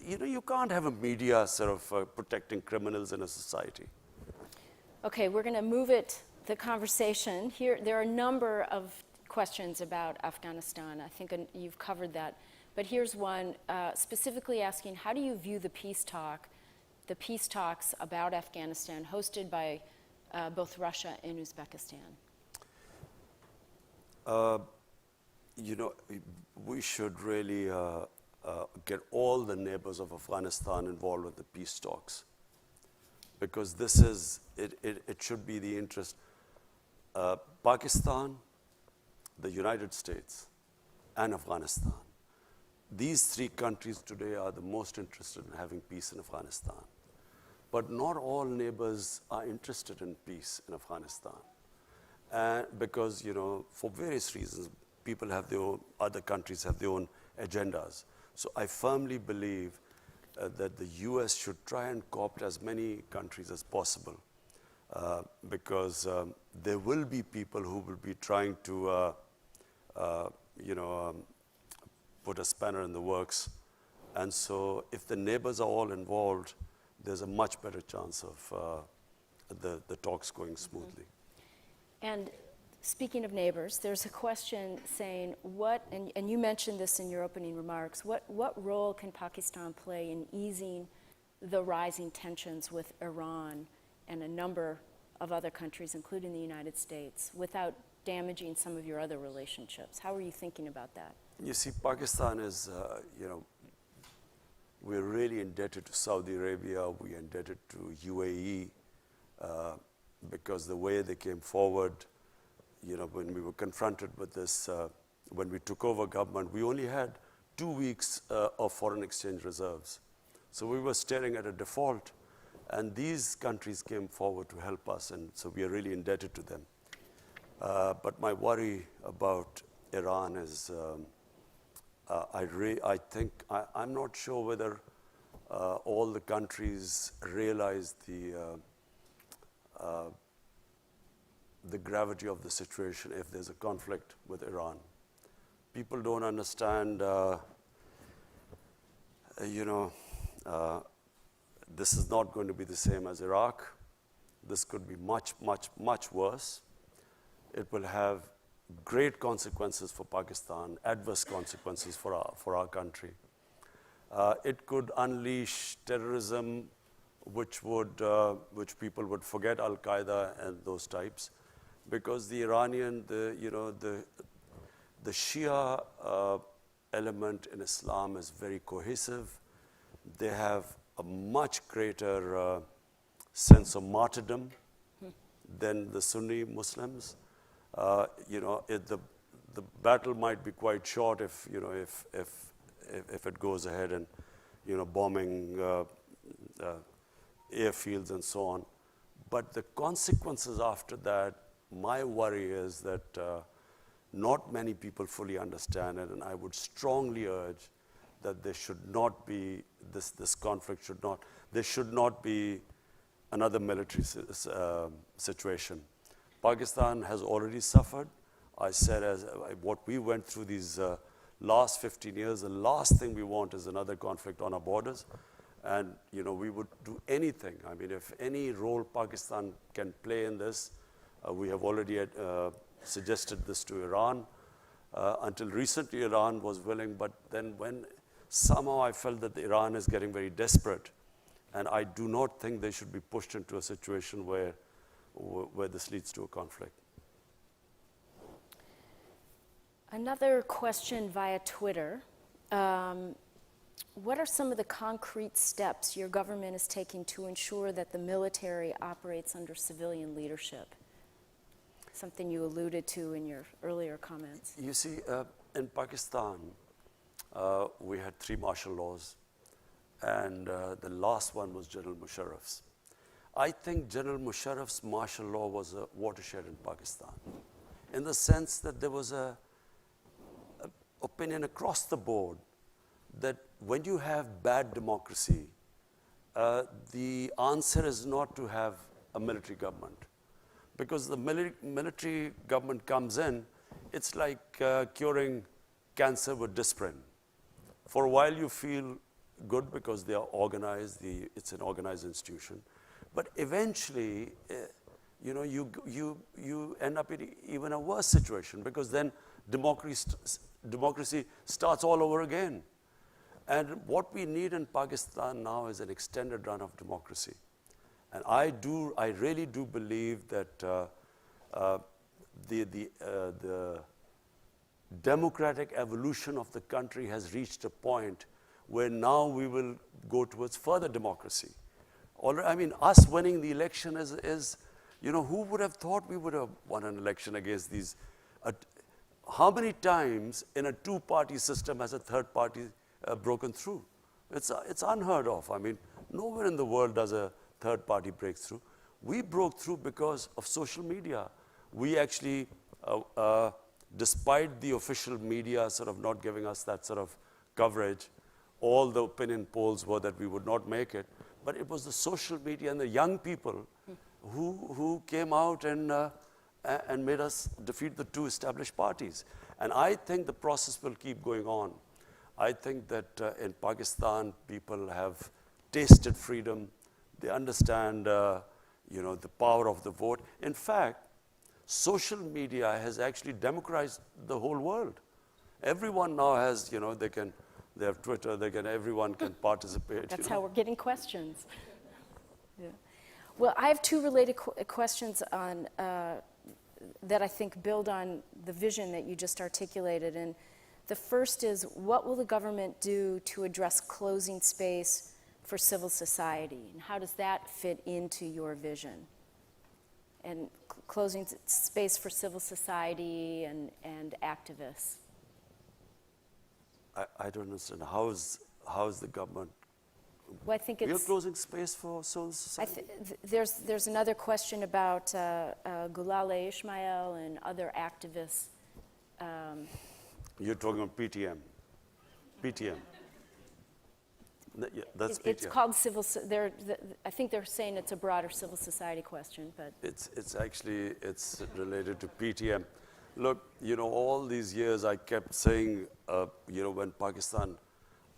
You know, you can't have a media sort of protecting criminals in a society. Okay, we're going to move the conversation. Here, there are a number of questions about Afghanistan. I think you've covered that. But here's one specifically asking, how do you view the peace talks about Afghanistan hosted by both Russia and Uzbekistan? You know, we should really get all the neighbors of Afghanistan involved with the peace talks, because this is, it should be the interest. Pakistan, the United States, and Afghanistan. These three countries today are the most interested in having peace in Afghanistan. But not all neighbors are interested in peace in Afghanistan. Because, you know, for various reasons, people have their own, other countries have their own agendas. So I firmly believe that the US should try and co-opt as many countries as possible, because there will be people who will be trying to, you know, put a spanner in the works. And so if the neighbors are all involved, there's a much better chance of the talks going smoothly. And speaking of neighbors, there's a question saying, and you mentioned this in your opening remarks, what role can Pakistan play in easing the rising tensions with Iran and a number of other countries, including the United States, without damaging some of your other relationships? How are you thinking about that? You see, Pakistan is, you know, we're really indebted to Saudi Arabia, we're indebted to UAE, because the way they came forward, you know, when we were confronted with this, when we took over government, we only had 2 weeks of foreign exchange reserves. So we were staring at a default, and these countries came forward to help us, and so we are really indebted to them. But my worry about Iran is, I think, I'm not sure whether all the countries realize the gravity of the situation if there's a conflict with Iran. People don't understand, you know, this is not going to be the same as Iraq. This could be much, much, much worse. It will have great consequences for Pakistan, adverse consequences for our country. It could unleash terrorism, which people would forget Al-Qaeda and those types, because the Iranian, the Shia element in Islam is very cohesive. They have a much greater sense of martyrdom than the Sunni Muslims. The battle might be quite short if it goes ahead and bombing airfields and so on. But the consequences after that, my worry is that not many people fully understand it, and I would strongly urge that there should not be this conflict there should not be another military situation. Pakistan has already suffered. I said, what we went through these last 15 years, the last thing we want is another conflict on our borders. And we would do anything. I mean, if any role Pakistan can play in this, we have already suggested this to Iran. Until recently, Iran was willing, but then when somehow I felt that Iran is getting very desperate, and I do not think they should be pushed into a situation where this leads to a conflict. Another question via Twitter. What are some of the concrete steps your government is taking to ensure that the military operates under civilian leadership? Something you alluded to in your earlier comments. You see, in Pakistan, we had 3 martial laws, and the last one was General Musharraf's. I think General Musharraf's martial law was a watershed in Pakistan, in the sense that there was a opinion across the board that when you have bad democracy, the answer is not to have a military government. Because the military government comes in, it's like curing cancer with Disprin. For a while you feel good because they are organized, it's an organized institution. But eventually, you end up in even a worse situation, because then democracy starts all over again. And what we need in Pakistan now is an extended run of democracy. And I really do believe that the democratic evolution of the country has reached a point where now we will go towards further democracy. I mean, us winning the election is who would have thought we would have won an election against these? How many times in a 2-party system has a third party broken through? It's unheard of. I mean, nowhere in the world does a third party break through. We broke through because of social media. We actually, despite the official media sort of not giving us that sort of coverage, all the opinion polls were that we would not make it. But it was the social media and the young people who came out and made us defeat the 2 established parties. And I think the process will keep going on. I think that in Pakistan, people have tasted freedom. They understand, the power of the vote. In fact, social media has actually democratized the whole world. Everyone now has, they have Twitter. Everyone can participate. That's how we're getting questions. Yeah. Well, I have 2 related questions on that I think build on the vision that you just articulated. And the first is, what will the government do to address closing space for civil society? And how does that fit into your vision? And closing space for civil society and activists. I don't understand. How is the government? Well, I think You're closing space for civil society? There's another question about Gulale Ismail and other activists. You're talking about PTM. PTM. Yeah, that's PTM. It's called civil. I think they're saying it's a broader civil society question, but it's actually related to PTM. Look, all these years I kept saying, when Pakistan,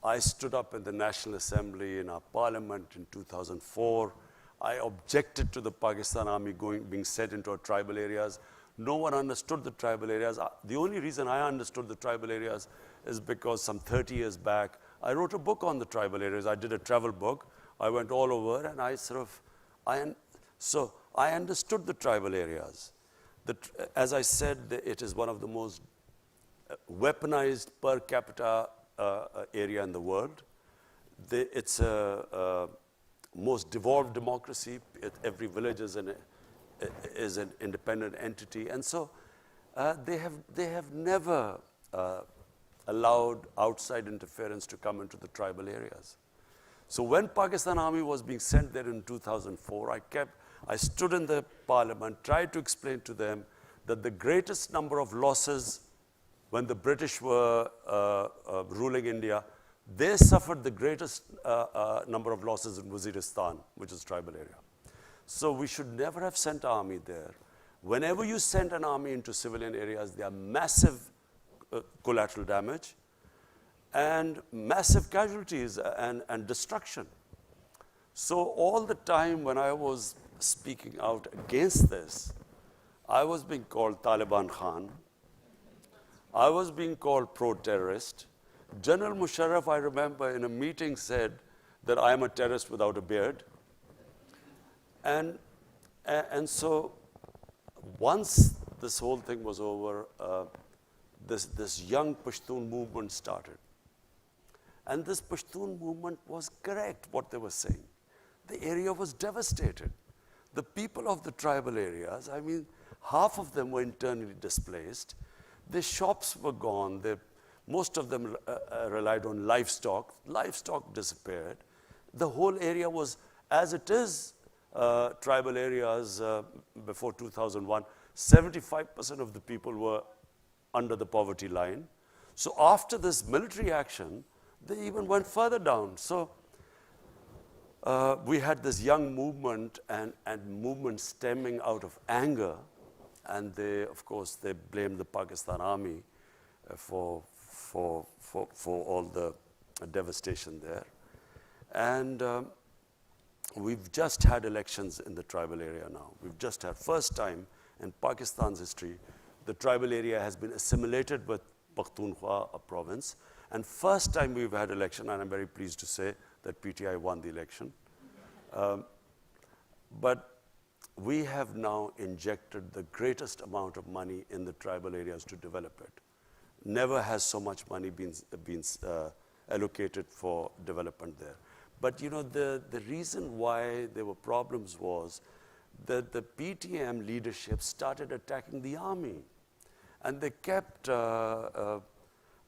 I stood up in the National Assembly in our parliament in 2004. I objected to the Pakistan army being sent into our tribal areas. No one understood the tribal areas. The only reason I understood the tribal areas is because some 30 years back, I wrote a book on the tribal areas. I did a travel book. I went all over, and so I understood the tribal areas. As I said, it is one of the most weaponized per capita area in the world. It's a most devolved democracy. Every village is an independent entity, and so they have never allowed outside interference to come into the tribal areas. So when Pakistan Army was being sent there in 2004, I stood in the parliament, tried to explain to them that the greatest number of losses when the British were ruling India, they suffered the greatest number of losses in Waziristan, which is tribal area. So we should never have sent army there. Whenever you send an army into civilian areas, there are massive collateral damage and massive casualties and destruction. So all the time when I was speaking out against this, I was being called Taliban Khan. I was being called pro-terrorist. General Musharraf, I remember, in a meeting said that I am a terrorist without a beard. And so once this whole thing was over, this young Pashtun movement started. And this Pashtun movement was correct, what they were saying. The area was devastated. The people of the tribal areas, I mean, half of them were internally displaced. Their shops were gone. Most of them relied on livestock. Livestock disappeared. The whole area was, as it is, tribal areas before 2001, 75% of the people were under the poverty line. So after this military action, they even went further down. So we had this young movement and movement stemming out of anger. And of course, they blamed the Pakistan Army for all the devastation there. And we've just had elections in the tribal area now. We've just had, first time in Pakistan's history, the tribal area has been assimilated with Pakhtunkhwa, a province. And first time we've had election, and I'm very pleased to say that PTI won the election. But we have now injected the greatest amount of money in the tribal areas to develop it. Never has so much money been allocated for development there. But you know, the reason why there were problems was that the PTM leadership started attacking the army. And they kept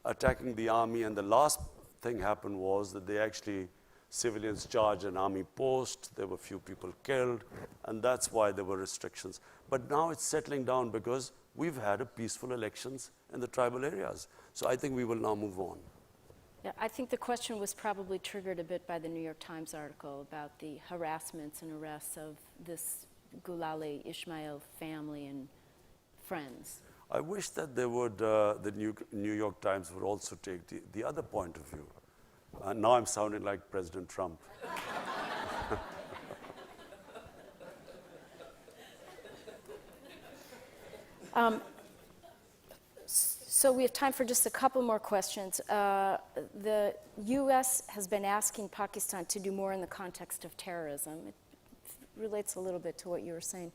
attacking the army, and the last thing happened was that they actually, civilians charged an army post, there were few people killed, and that's why there were restrictions. But now it's settling down because we've had a peaceful elections in the tribal areas. So I think we will now move on. Yeah, I think the question was probably triggered a bit by the New York Times article about the harassments and arrests of this Gulale Ismail family and friends. I wish that they would, the New York Times would also take the other point of view. Now I'm sounding like President Trump. So we have time for just a couple more questions. The U.S. has been asking Pakistan to do more in the context of terrorism. It relates a little bit to what you were saying.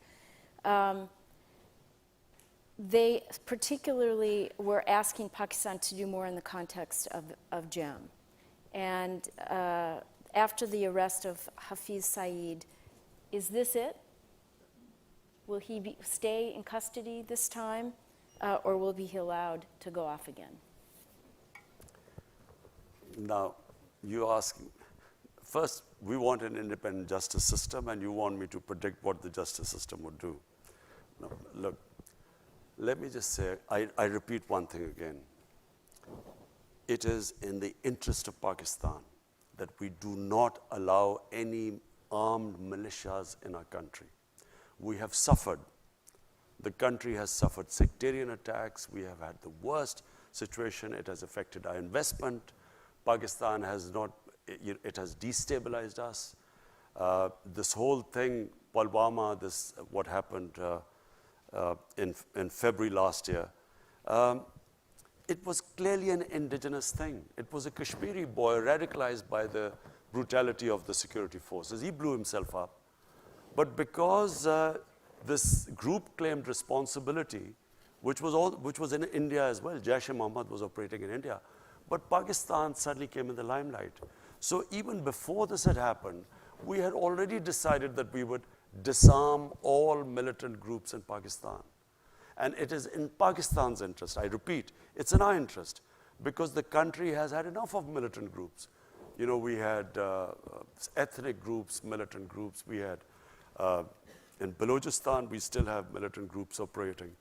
They particularly were asking Pakistan to do more in the context of JEM. And after the arrest of Hafiz Saeed, is this it? Will he stay in custody this time, or will he be allowed to go off again? Now, you ask, first, we want an independent justice system, and you want me to predict what the justice system would do. No, look, let me just say, I repeat one thing again. It is in the interest of Pakistan that we do not allow any armed militias in our country. We have suffered. The country has suffered sectarian attacks. We have had the worst situation. It has affected our investment. Pakistan has not, it has destabilized us. This whole thing, Pulwama, what happened, in February last year, it was clearly an indigenous thing. It was a Kashmiri boy radicalized by the brutality of the security forces. He blew himself up. But because this group claimed responsibility, which was in India as well, Jaish-e-Mohammed was operating in India, but Pakistan suddenly came in the limelight. So even before this had happened, we had already decided that we would disarm all militant groups in Pakistan. And it is in Pakistan's interest, I repeat, it's in our interest, because the country has had enough of militant groups. You know, we had ethnic groups, militant groups. We had, in Balochistan, we still have militant groups operating.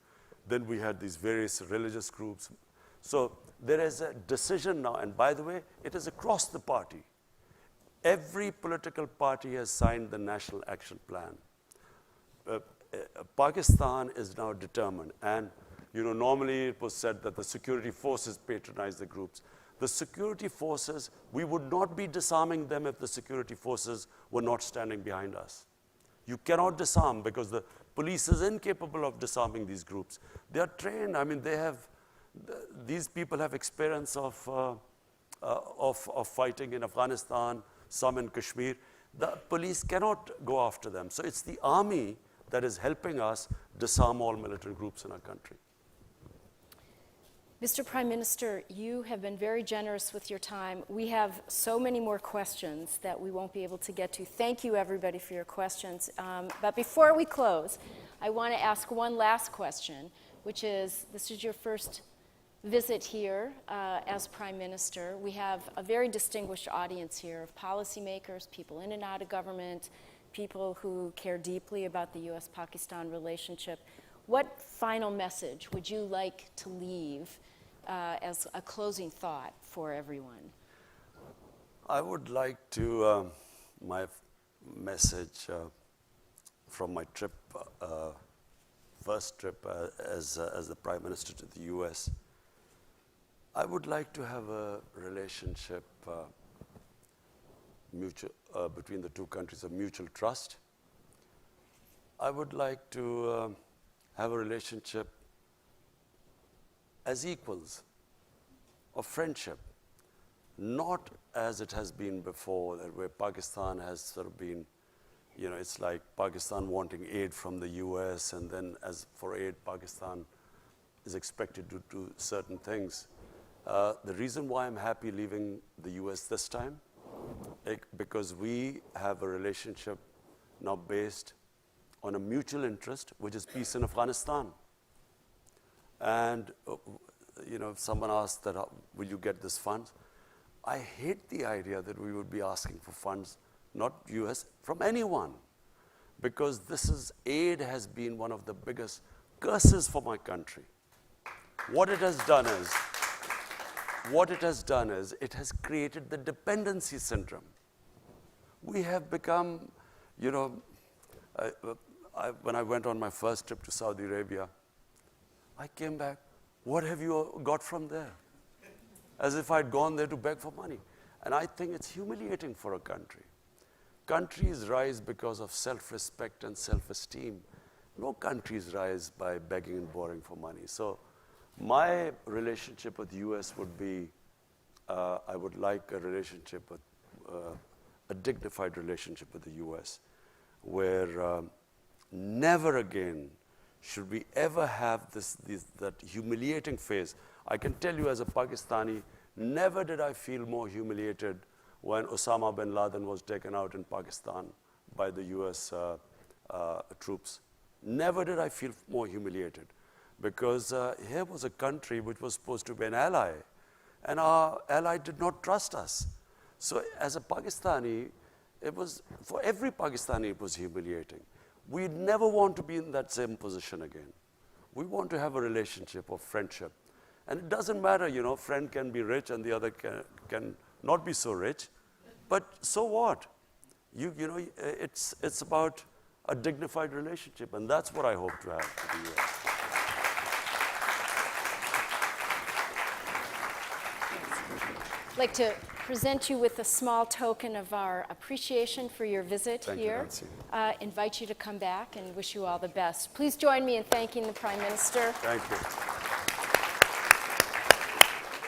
Then we had these various religious groups. So there is a decision now, and by the way, it is across the party. Every political party has signed the National Action Plan. Pakistan is now determined, and you know, normally it was said that the security forces patronize the groups. The security forces, we would not be disarming them if the security forces were not standing behind us. You cannot disarm because the police is incapable of disarming these groups. They are trained. I mean, these people have experience of fighting in Afghanistan, some in Kashmir. The police cannot go after them. So it's the army that is helping us disarm all militant groups in our country. Mr. Prime Minister, you have been very generous with your time. We have so many more questions that we won't be able to get to. Thank you, everybody, for your questions. But before we close, I want to ask one last question, which is, this is your first visit here as Prime Minister. We have a very distinguished audience here of policymakers, people in and out of government, people who care deeply about the U.S.-Pakistan relationship. What final message would you like to leave as a closing thought for everyone? I would like to, my message from my trip, first trip as the Prime Minister to the U.S., I would like to have a relationship between the two countries of mutual trust. I would like to have a relationship as equals, of friendship, not as it has been before, where Pakistan has sort of been, you know, it's like Pakistan wanting aid from the US, and then as for aid, Pakistan is expected to do certain things. The reason why I'm happy leaving the US this time, because we have a relationship now based on a mutual interest, which is peace in Afghanistan. And, you know, if someone asked that, will you get this funds? I hate the idea that we would be asking for funds, not US, from anyone. Because aid has been one of the biggest curses for my country. What it has done is, it has created the dependency syndrome. We have become, you know, when I went on my first trip to Saudi Arabia, I came back, what have you got from there? As if I'd gone there to beg for money. And I think it's humiliating for a country. Countries rise because of self-respect and self-esteem. No countries rise by begging and borrowing for money. So my relationship with the US would be, I would like a relationship with, a dignified relationship with the US, where never again should we ever have that humiliating phase. I can tell you as a Pakistani, never did I feel more humiliated when Osama bin Laden was taken out in Pakistan by the US troops. Never did I feel more humiliated, because here was a country which was supposed to be an ally, and our ally did not trust us. So as a Pakistani, for every Pakistani, it was humiliating. We never want to be in that same position again. We want to have a relationship of friendship. And it doesn't matter, you know, friend can be rich and the other can not be so rich. But so what? You know, it's about a dignified relationship, and that's what I hope to have with the US. I'd like to present you with a small token of our appreciation for your visit Thank you, here. Nancy. Invite you to come back and wish you all the best. Please join me in thanking the Prime Minister. Thank you.